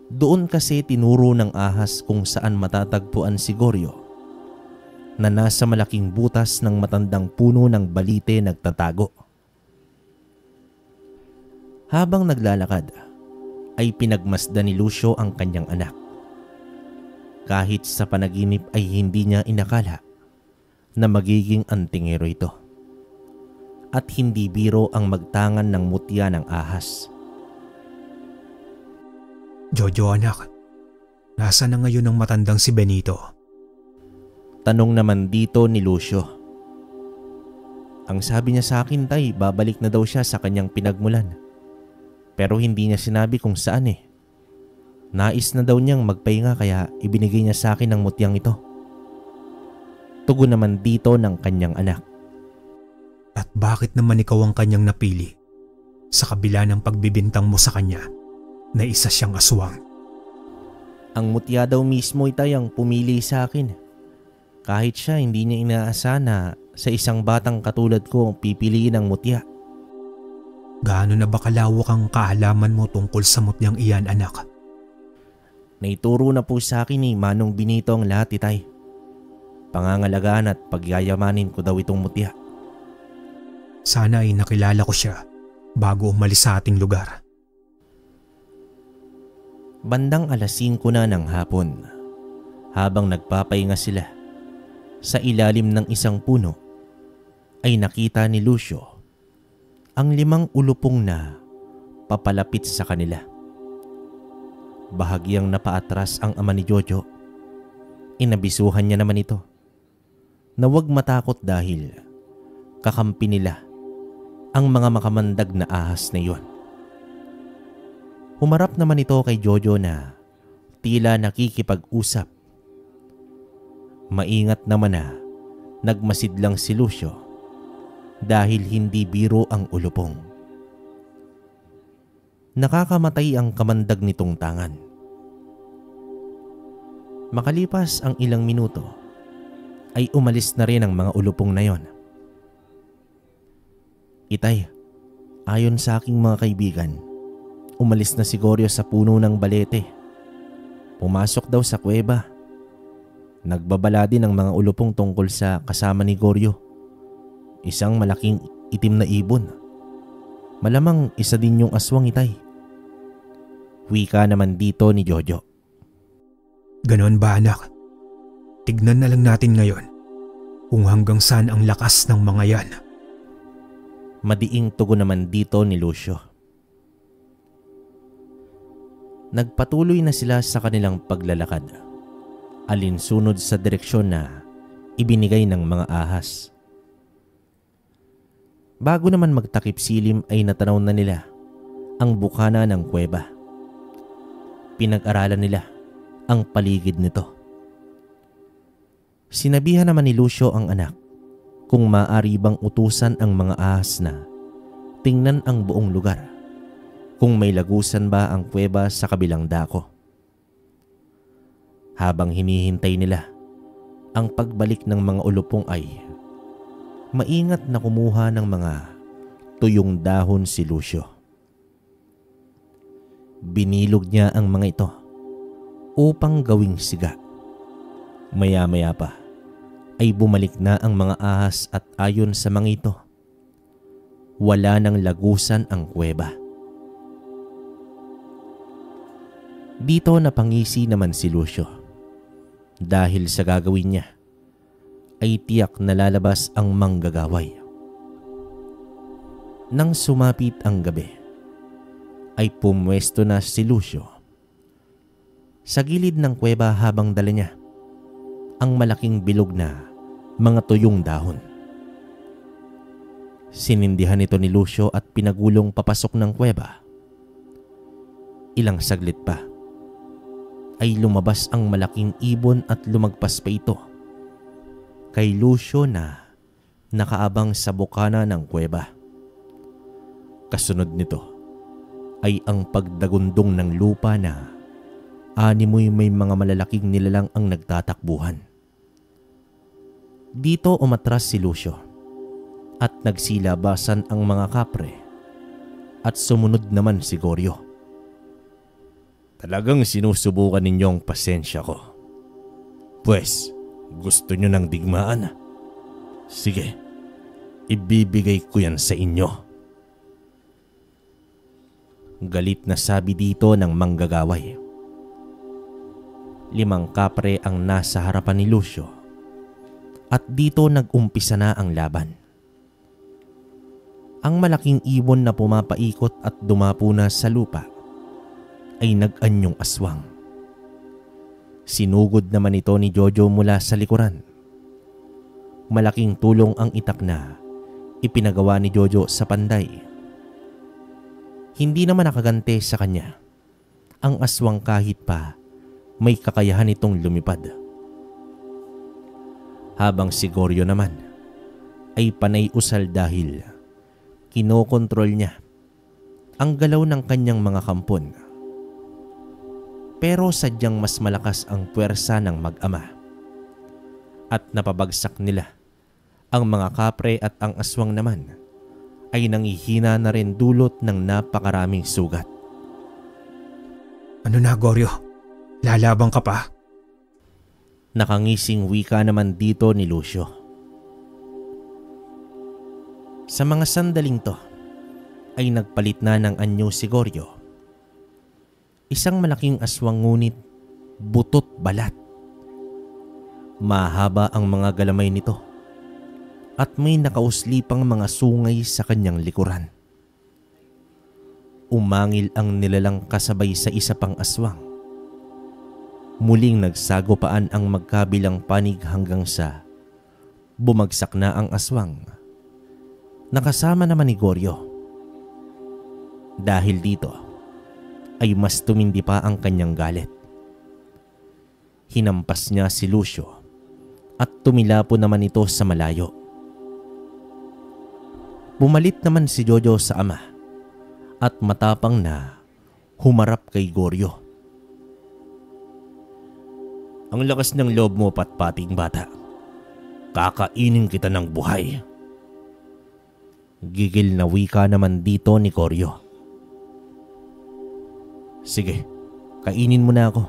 Doon kasi tinuro ng ahas kung saan matatagpuan si Goryo na nasa malaking butas ng matandang puno ng balite nagtatago. Habang naglalakad ay pinagmasdan ni Lucio ang kanyang anak. Kahit sa panaginip ay hindi niya inakala na magiging antingero ito. At hindi biro ang magtangan ng mutya ng ahas. Jojo anak, nasa na ngayon ang matandang si Benito? Tanong naman dito ni Lucio. Ang sabi niya sa akin, Tay, babalik na daw siya sa kanyang pinagmulan. Pero hindi niya sinabi kung saan eh. Nais na daw niyang magpahinga kaya ibinigay niya sa akin ang mutyang ito. Tugon naman dito ng kanyang anak. At bakit naman ikaw ang kanyang napili sa kabila ng pagbibintang mo sa kanya na isa siyang aswang? Ang mutya daw mismo, Itay, ang pumili sa akin. Kahit siya hindi niya inaasahan na sa isang batang katulad ko ang pipiliin ang mutya. Gaano na ba kalawak ang kaalaman mo tungkol sa mutyang iyan, anak? Naituro na po sa akin ni Manong Benito ang lahat, itay. Pangangalagaan at pagyayamanin ko daw itong mutya. Sana ay nakilala ko siya bago umalis sa ating lugar. Bandang 5:00 na ng hapon, habang nagpapahinga sila sa ilalim ng isang puno, ay nakita ni Lucio ang 5 ulupong na papalapit sa kanila. Bahagyang napaatras ang ama ni Jojo. Inabisuhan niya naman ito na huwag matakot dahil kakampi nila ang mga makamandag na ahas na iyon. Humarap naman ito kay Jojo na tila nakikipag-usap. Maingat naman na nagmasid lang si Lucio dahil hindi biro ang ulupong. Nakakamatay ang kamandag nitong tangan. Makalipas ang ilang minuto ay umalis na rin ang mga ulupong na yon. Itay, ayon sa aking mga kaibigan, umalis na si Goryo sa puno ng balete. Pumasok daw sa kuweba. Nagbabala din ang mga ulupong tungkol sa kasama ni Goryo. Isang malaking itim na ibon. Malamang isa din yung aswang, itay. Wika naman dito ni Jojo. Ganon ba, anak? Tignan na lang natin ngayon kung hanggang saan ang lakas ng mga yan. Madiing tugon naman dito ni Lucio. Nagpatuloy na sila sa kanilang paglalakad, alinsunod sa direksyon na ibinigay ng mga ahas. Bago naman magtakip silim ay natanaw na nila ang bukana ng kuweba. Pinag-aralan nila ang paligid nito. Sinabihan naman ni Lucio ang anak kung maaari bang utusan ang mga ahas na tingnan ang buong lugar, kung may lagusan ba ang kuweba sa kabilang dako. Habang hinihintay nila ang pagbalik ng mga ulupong ay maingat na kumuha ng mga tuyong dahon si Lucio. Binilog niya ang mga ito upang gawing siga. Maya-maya pa ay bumalik na ang mga ahas at ayon sa mga ito, wala nang lagusan ang kuweba. Dito napangisi naman si Lucio dahil sa gagawin niya ay tiyak na lalabas ang manggagaway. Nang sumapit ang gabi, ay pumwesto na si Lucio sa gilid ng kuweba habang dala niya ang malaking bilog na mga tuyong dahon. Sinindihan ito ni Lucio at pinagulong papasok ng kuweba. Ilang saglit pa ay lumabas ang malaking ibon at lumagpas pa ito kay Lucio na nakaabang sa bukana ng kuweba. Kasunod nito ay ang pagdagundong ng lupa na animoy may mga malalaking nilalang ang nagtatakbuhan. Dito umatras si Lucio at nagsilabasan ang mga kapre at sumunod naman si Goryo. Talagang sinusubukan ninyong pasensya ko. Pwes, gusto nyo ng digmaan? Sige, ibibigay ko yan sa inyo. Galit na sabi dito ng manggagaway. 5 kapre ang nasa harapan ni Lucio at dito nag-umpisa na ang laban. Ang malaking ibon na pumapaikot at dumapo na sa lupa ay nag-anyong aswang. Sinugod naman ito ni Jojo mula sa likuran. Malaking tulong ang itak na ipinagawa ni Jojo sa panday. Hindi naman nakagante sa kanya ang aswang kahit pa may kakayahan itong lumipad. Habang si Goryo naman ay panay usal dahil kinokontrol niya ang galaw ng kanyang mga kampon. Pero sadyang mas malakas ang puwersa ng mag-ama at napabagsak nila Ang mga kapre at ang aswang naman ay nangihina na rin dulot ng napakaraming sugat. Ano na, Goryo? Lalabang ka pa? Nakangising wika naman dito ni Lucio. Sa mga sandaling to ay nagpalit na ng anyo si Goryo. Isang malaking aswang ngunit butot balat. Mahaba ang mga galamay nito at may nakauslipang mga sungay sa kanyang likuran. Umangil ang nilalang kasabay sa isa pang aswang. Muling nagsagupaan ang magkabilang panig hanggang sa bumagsak na ang aswang. Nakasama naman ni Goryo. Dahil dito ay mas tumindi pa ang kanyang galit. Hinampas niya si Lucio at tumilapo naman ito sa malayo. Pumalit naman si Jojo sa ama at matapang na humarap kay Goryo. Ang lakas ng loob mo, patpating bata. Kakainin kita ng buhay. Gigil na wika naman dito ni Goryo. Sige, kainin mo na ako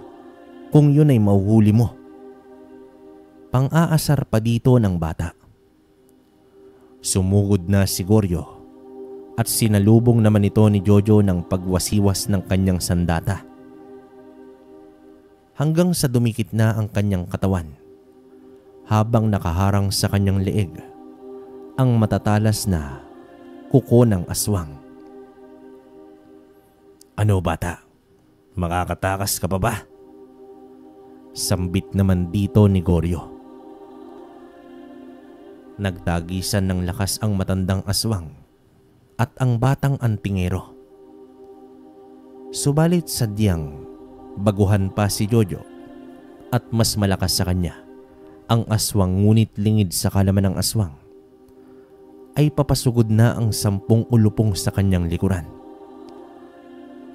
kung yun ay mauhuli mo. Pang-aasar pa dito ng bata. Sumugod na si Goryo at sinalubong naman ito ni Jojo ng pagwasiwas ng kanyang sandata. Hanggang sa dumikit na ang kanyang katawan habang nakaharang sa kanyang leeg ang matatalas na kuko ng aswang. Ano bata? Makakatakas ka pa ba? Sambit naman dito ni Goryo. Nagtagisan ng lakas ang matandang aswang at ang batang antingero. Subalit sadyang baguhan pa si Jojo at mas malakas sa kanya ang aswang, ngunit lingid sa kalaman ng aswang ay papasugod na ang 10 ulupong sa kanyang likuran.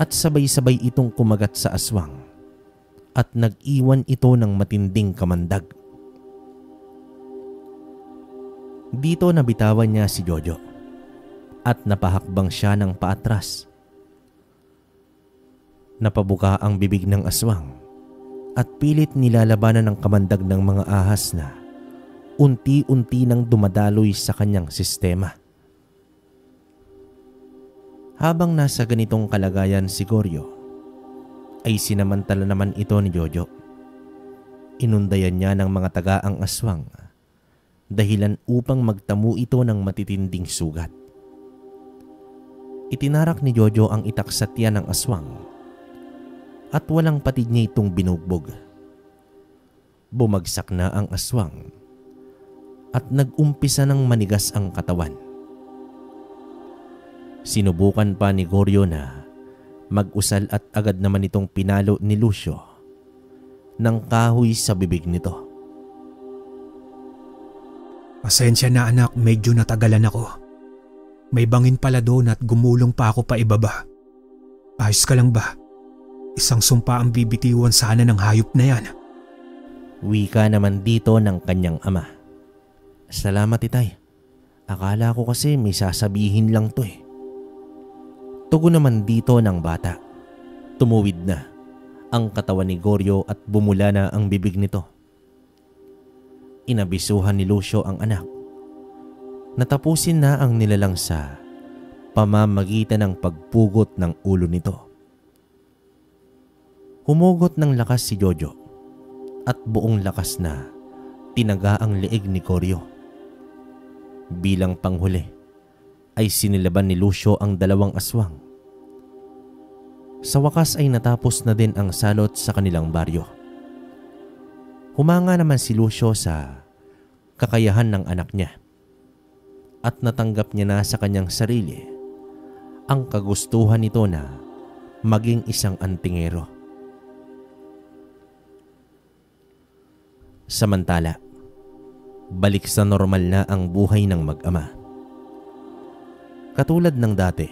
At sabay-sabay itong kumagat sa aswang at nag-iwan ito ng matinding kamandag. Dito nabitawan niya si Jojo at napahakbang siya ng paatras. Napabuka ang bibig ng aswang at pilit nilalabanan ng kamandag ng mga ahas na unti-unti nang dumadaloy sa kanyang sistema. Habang nasa ganitong kalagayan si Goryo, ay sinamantala naman ito ni Jojo. Inundayan niya ng mga taga-ang aswang dahilan upang magtamo ito ng matitinding sugat. Itinarak ni Jojo ang itak sa tiyan ng aswang at walang patid niya itong binugbog. Bumagsak na ang aswang at nag-umpisa ng manigas ang katawan. Sinubukan pa ni Goryo na mag-usal at agad naman itong pinalo ni Lucio ng kahoy sa bibig nito. Pasensya na anak, medyo natagalan ako. May bangin pala doon at gumulong pa ako pa ibaba. Ayos ka lang ba? Isang sumpa ang bibitiwan sana ng hayop na yan. Wika naman dito ng kanyang ama. Salamat itay. Akala ko kasi may sasabihin lang to eh. Tugon naman dito ng bata. Tumuwid na ang katawan ni Goryo at bumula na ang bibig nito. Inabisuhan ni Lucio ang anak. Natapusin na ang nilalang sa pamamagitan ng pagpugot ng ulo nito. Humugot ng lakas si Jojo at buong lakas na tinaga ang leeg ni Goryo. Bilang panghuli ay sinilaban ni Lucio ang 2 aswang. Sa wakas ay natapos na din ang salot sa kanilang baryo. Humanga naman si Lucio sa kakayahan ng anak niya at natanggap niya na sa kanyang sarili ang kagustuhan nito na maging isang antingero. Samantala, balik sa normal na ang buhay ng mag-ama. Katulad ng dati,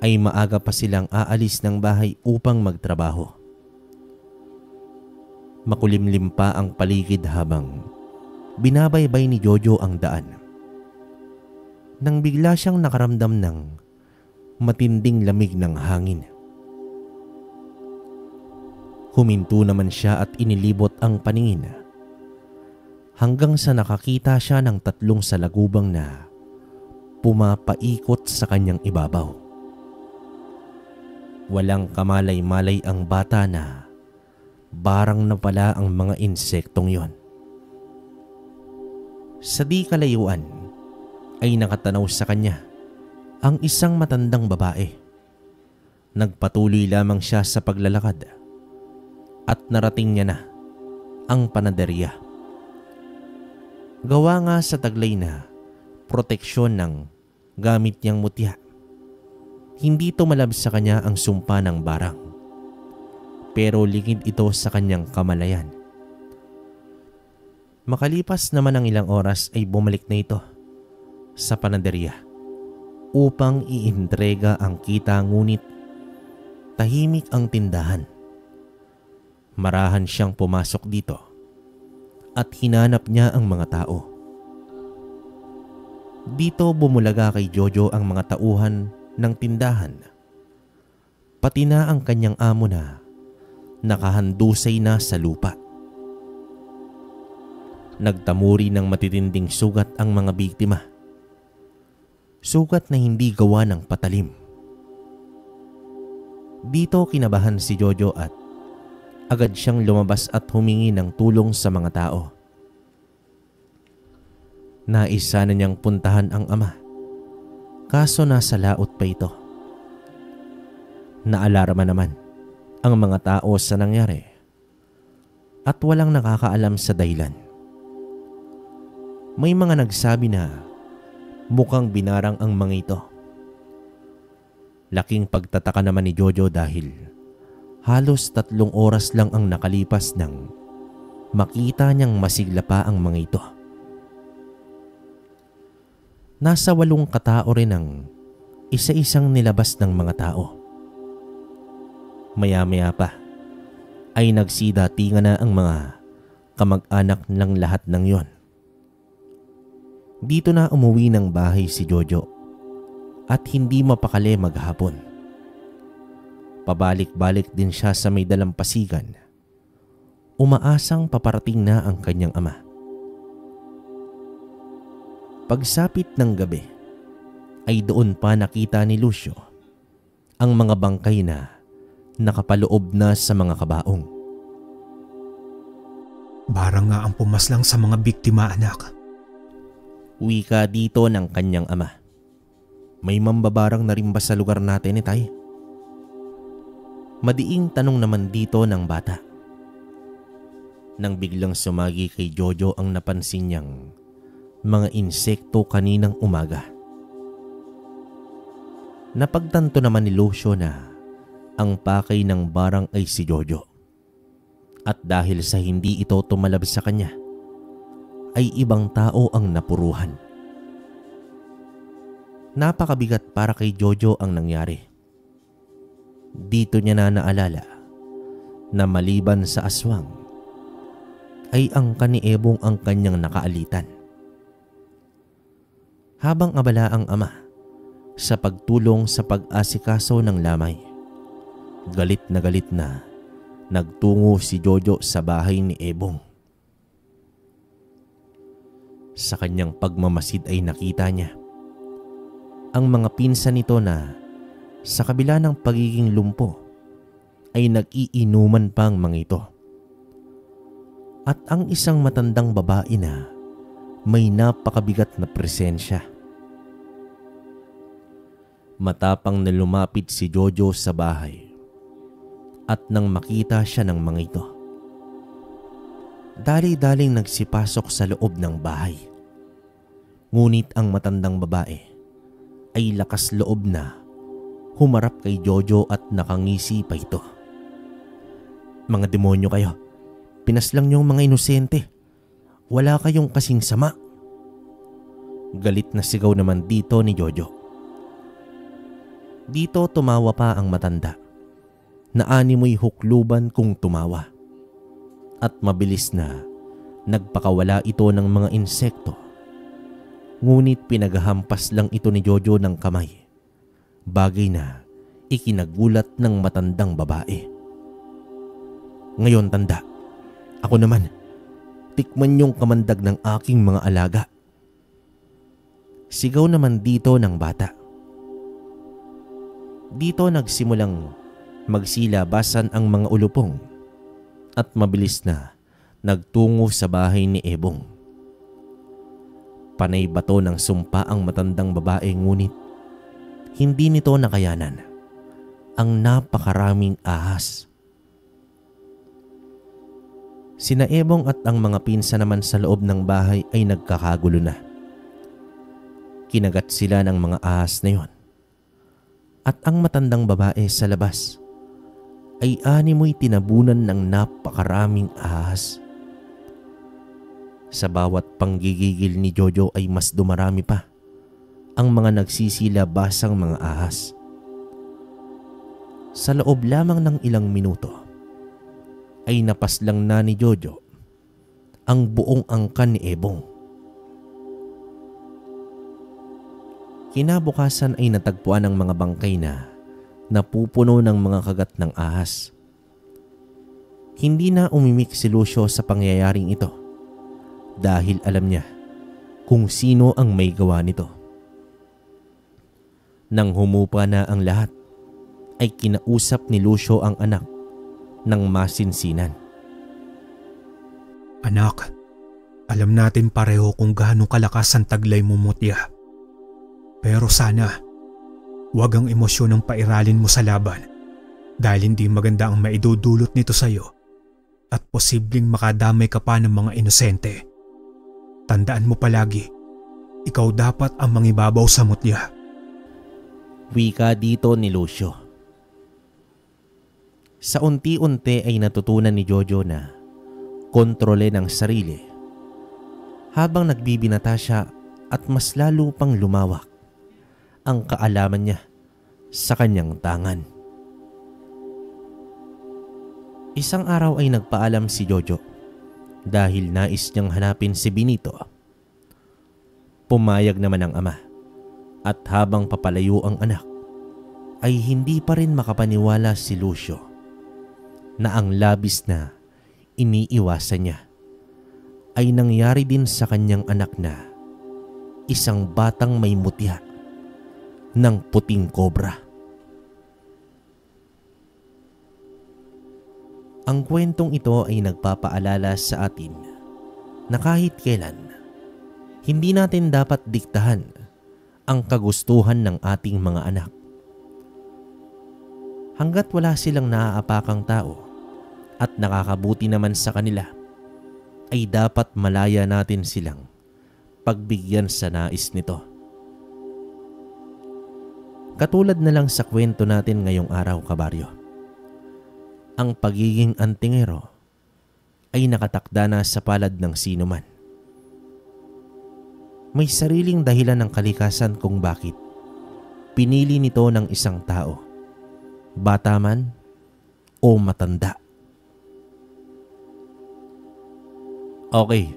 ay maaga pa silang aalis ng bahay upang magtrabaho. Makulimlim pa ang paligid habang binabaybay ni Jojo ang daan. Nang bigla siyang nakaramdam ng matinding lamig ng hangin. Huminto naman siya at inilibot ang paningin hanggang sa nakakita siya ng 3 salagubang na pumapaikot sa kanyang ibabaw. Walang kamalay-malay ang bata na barang na pala ang mga insektong yon. Sa di kalayuan ay nakatanaw sa kanya ang isang matandang babae. Nagpatuloy lamang siya sa paglalakad at narating niya na ang panaderya. Gawa nga sa taglay na proteksyon ng gamit niyang mutya, hindi tumalab sa kanya ang sumpa ng barang, pero lingid ito sa kanyang kamalayan. Makalipas naman ang ilang oras ay bumalik na ito sa panaderya upang iintrega ang kita, ngunit tahimik ang tindahan. Marahan siyang pumasok dito at hinanap niya ang mga tao. Dito bumulaga kay Jojo ang mga tauhan ng tindahan, pati na ang kanyang amo na nakahandusay na sa lupa. Nagtamuri ng matitinding sugat ang mga biktima. Sugat na hindi gawa ng patalim. Dito kinabahan si Jojo at agad siyang lumabas at humingi ng tulong sa mga tao. Naisa na niyang puntahan ang ama, kaso nasa laot pa ito. Naalarma naman ang mga tao sa nangyari at walang nakakaalam sa dahilan. May mga nagsabi na mukhang binarang ang mga ito. Laking pagtataka naman ni Jojo dahil halos 3 oras lang ang nakalipas nang makita niyang masigla pa ang mga ito. Nasa 8 katao rin ang isa-isang nilabas ng mga tao. Maya-maya pa ay nagsidatingan na ang mga kamag-anak ng lahat ng yon. Dito na umuwi ng bahay si Jojo at hindi mapakali maghapon. Pabalik-balik din siya sa may dalampasigan. Umaasang paparating na ang kanyang ama. Pagsapit ng gabi ay doon pa nakita ni Lucio ang mga bangkay na nakapaloob na sa mga kabaong. Barang nga ang pumaslang sa mga biktima, anak. Wika dito ng kanyang ama. May mambabarang na rin ba sa lugar natin, tay? Madiing tanong naman dito ng bata. Nang biglang sumagi kay Jojo ang napansin niyang mga insekto kaninang umaga. Napagtanto naman ni Lucio na ang pakay ng barang ay si Jojo. At dahil sa hindi ito tumalab sa kanya, ay ibang tao ang napuruhan. Napakabigat para kay Jojo ang nangyari. Dito niya na naalala na maliban sa aswang, ay ang kaniebong ang kanyang nakaalitan. Habang abala ang ama sa pagtulong sa pag-asikaso ng lamay, galit na nagtungo si Jojo sa bahay ni Ebong. Sa kanyang pagmamasid ay nakita niya ang mga pinsan nito na sa kabila ng pagiging lumpo ay nag-iinuman pa ang mga ito. At ang isang matandang babae na may napakabigat na presensya. Matapang na lumapit si Jojo sa bahay at nang makita siya ng mga ito, dali-daling nagsipasok sa loob ng bahay. Ngunit ang matandang babae ay lakas loob na humarap kay Jojo at nakangisi pa ito. Mga demonyo kayo, pinaslang niyong mga inosente. Wala kayong kasing sama. Galit na sigaw naman dito ni Jojo. Dito tumawa pa ang matanda na animoy hukluban kung tumawa. At mabilis na Nagpakawala ito ng mga insekto. Ngunit pinaghahampas lang ito ni Jojo ng kamay. Bagay na ikinagulat ng matandang babae. Ngayon tanda, ako naman, tikman yung kamandag ng aking mga alaga. Sigaw naman dito ng bata. Dito nagsimulang magsilabasan ang mga ulupong at mabilis na nagtungo sa bahay ni Ebong. Panay bato ng sumpa ang matandang babae ngunit hindi nito nakayanan ang napakaraming ahas. Sina Ebong at ang mga pinsa naman sa loob ng bahay ay nagkakagulo na. Kinagat sila ng mga ahas na yon. At ang matandang babae sa labas ay animoy tinabunan ng napakaraming ahas. Sa bawat panggigigil ni Jojo ay mas dumarami pa ang mga nagsisilabasang mga ahas. Sa loob lamang ng ilang minuto ay napaslang na ni Jojo ang buong angkan ni Ebong. Kinabukasan ay natagpuan ng mga bangkay na napupuno ng mga kagat ng ahas. Hindi na umimik si Lucio sa pangyayaring ito dahil alam niya kung sino ang may gawa nito. Nang humupa na ang lahat, ay kinausap ni Lucio ang anak ng masinsinan. Anak, alam natin pareho kung gaano kalakas ang taglay mo, Mutya. Pero sana, huwag ang emosyon ang pairalin mo sa laban dahil hindi maganda ang maidudulot nito sa iyo at posibleng makadamay ka pa ng mga inosente. Tandaan mo palagi, ikaw dapat ang mangibabaw sa Mutya. Wika dito ni Lucio. Sa unti-unti ay natutunan ni Jojo na kontrole ng sarili habang nagbibinata siya at mas lalo pang lumawak ang kaalaman niya sa kanyang tangan. Isang araw ay nagpaalam si Jojo dahil nais niyang hanapin si Benito. Pumayag naman ang ama at habang papalayo ang anak ay hindi pa rin makapaniwala si Lucio na ang labis na iniiwasan niya ay nangyari din sa kanyang anak na isang batang may mutya ng puting kobra. Ang kwentong ito ay nagpapaalala sa atin na kahit kailan, hindi natin dapat diktahan ang kagustuhan ng ating mga anak. Hanggat wala silang naaapakang tao at nakakabuti naman sa kanila, ay dapat malaya natin silang pagbigyan sa nais nito. Katulad na lang sa kwento natin ngayong araw, kabaryo. Ang pagiging antingero ay nakatakda na sa palad ng sino man. May sariling dahilan ng kalikasan kung bakit pinili nito ng isang tao, bata man o matanda. Okay,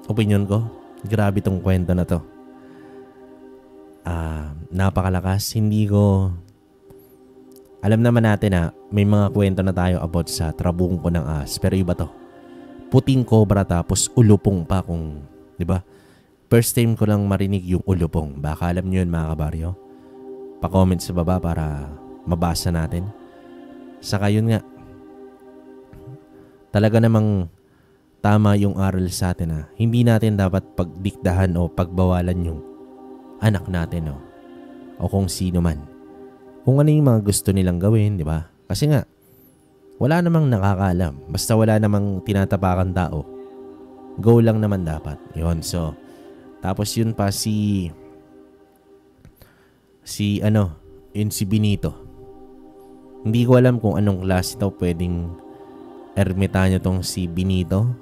opinion ko, grabe tong kwento na to. Napakalakas. Hindi ko... Alam naman natin na may mga kwento na tayo about sa trabungko ng ahas. Pero iba to. Puting kobra tapos ulupong pa kung... Diba? First time ko lang marinig yung ulupong. Baka alam nyo yun mga kabaryo. Pa-comment sa baba para mabasa natin. Saka yun nga. Talaga namang tama yung aral sa atin na hindi natin dapat pagdikdahan o pagbawalan yung anak natin o kung sino man. Kung ano yung mga gusto nilang gawin, di ba? Kasi nga, wala namang nakakaalam. Basta wala namang tinatapakan tao. Go lang naman dapat. Yun, so, tapos yun pa si Benito. Hindi ko alam kung anong klase ito pwedeng ermitanyo tong si Benito.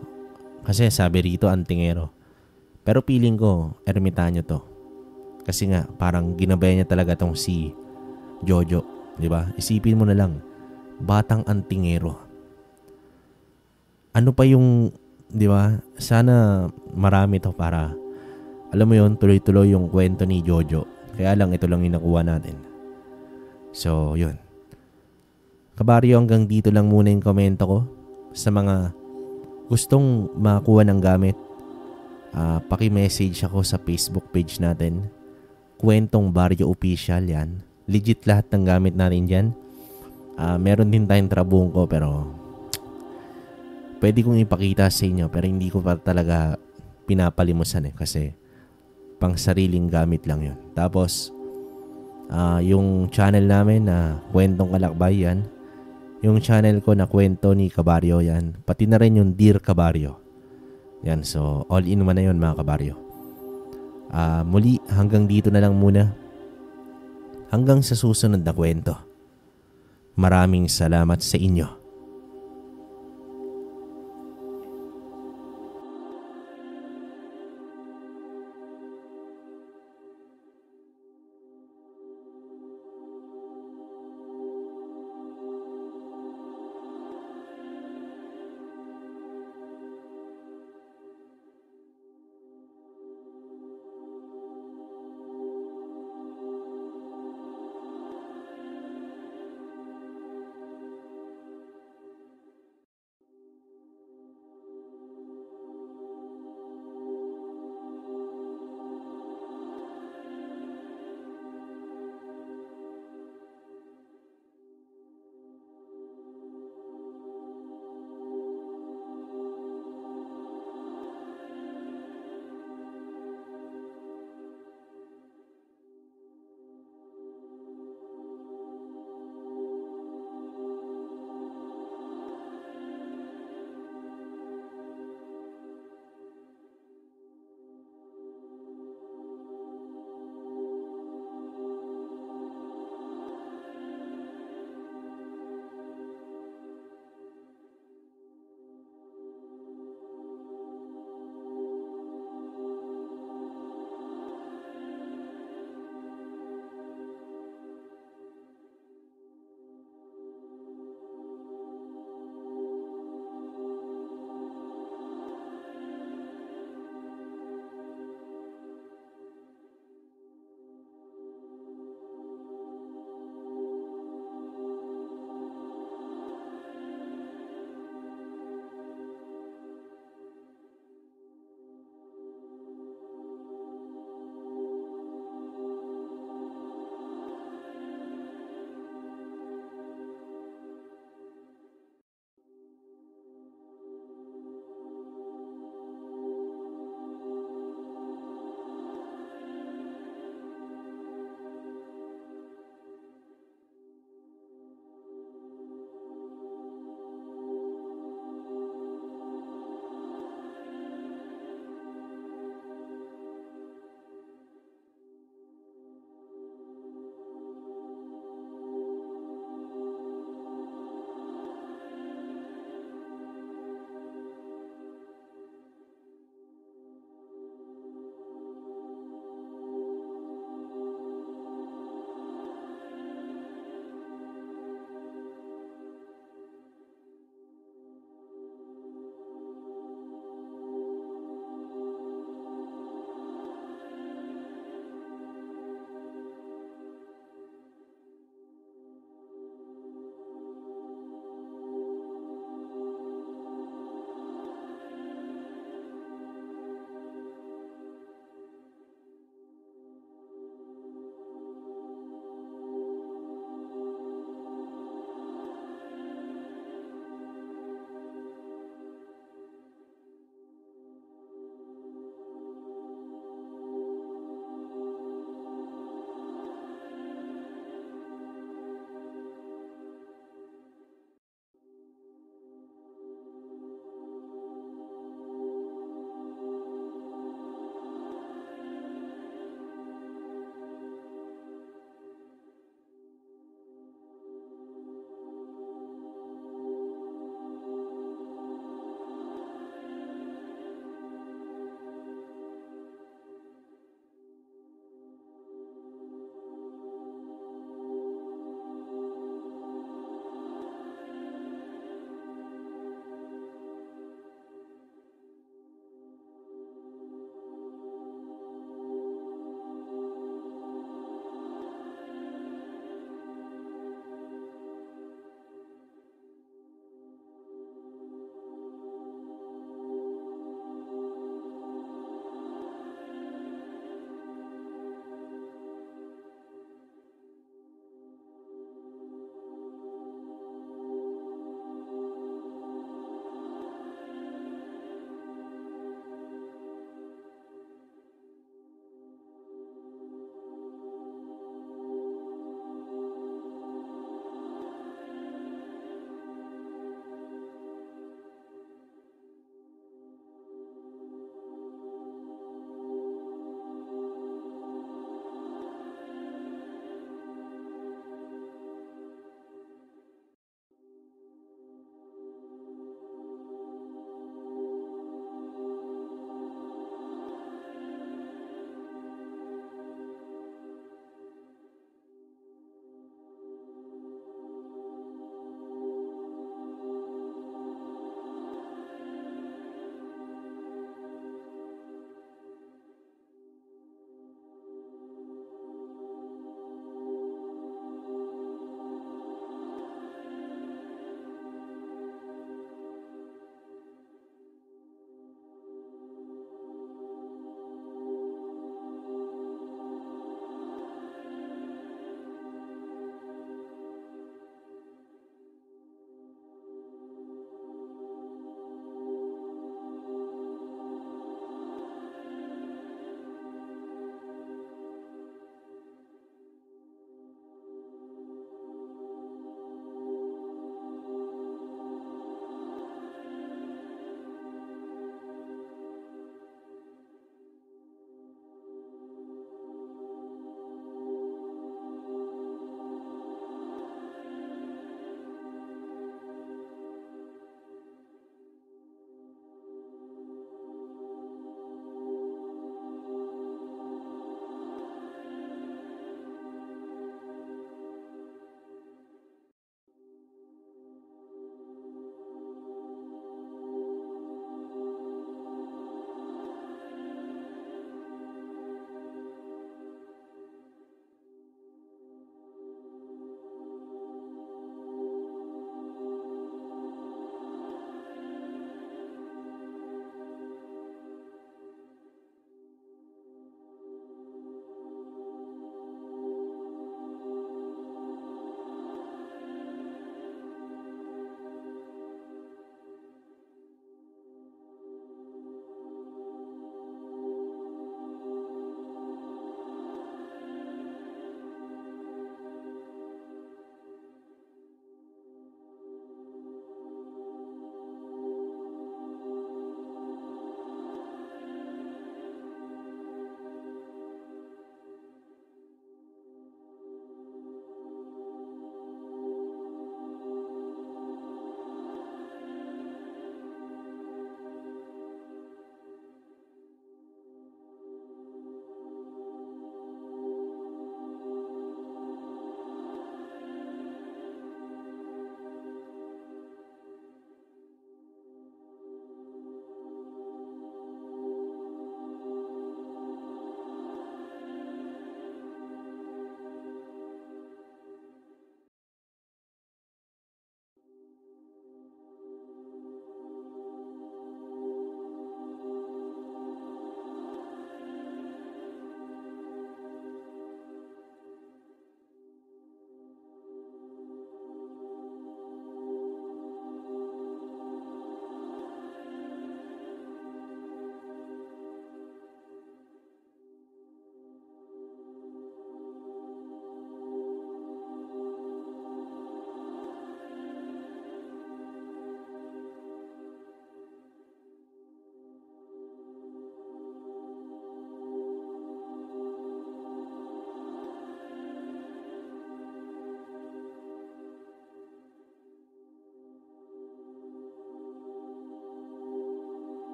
Kasi sabi rito antingero. Pero feeling ko ermitanyo to. Kasi nga parang ginabay niya talaga tong si Jojo, di ba? Isipin mo na lang, batang antingero. Ano pa yung di ba? Sana marami to para, alam mo yun, tuloy-tuloy yung kwento ni Jojo. Kaya lang, ito lang yung nakuha natin. So, yun. Kabaryo, hanggang dito lang muna yung komento ko. Sa mga gustong makakuha ng gamit, paki-message ako sa Facebook page natin. Kwentong Baryo Official yan. Legit lahat ng gamit natin dyan. Meron din tayong trabungko pero pwede kong ipakita sa inyo pero hindi ko pa talaga pinapalimusan kasi pang sariling gamit lang yun. Tapos yung channel namin na Kwentong Kalakbay yan. Yung channel ko na Kwento ni Kabaryo yan. Pati na rin yung Dear Kabaryo. Yan, so all in one na yun mga kabaryo. Muli hanggang dito na lang muna. Hanggang sa susunod na kwento. Maraming salamat sa inyo.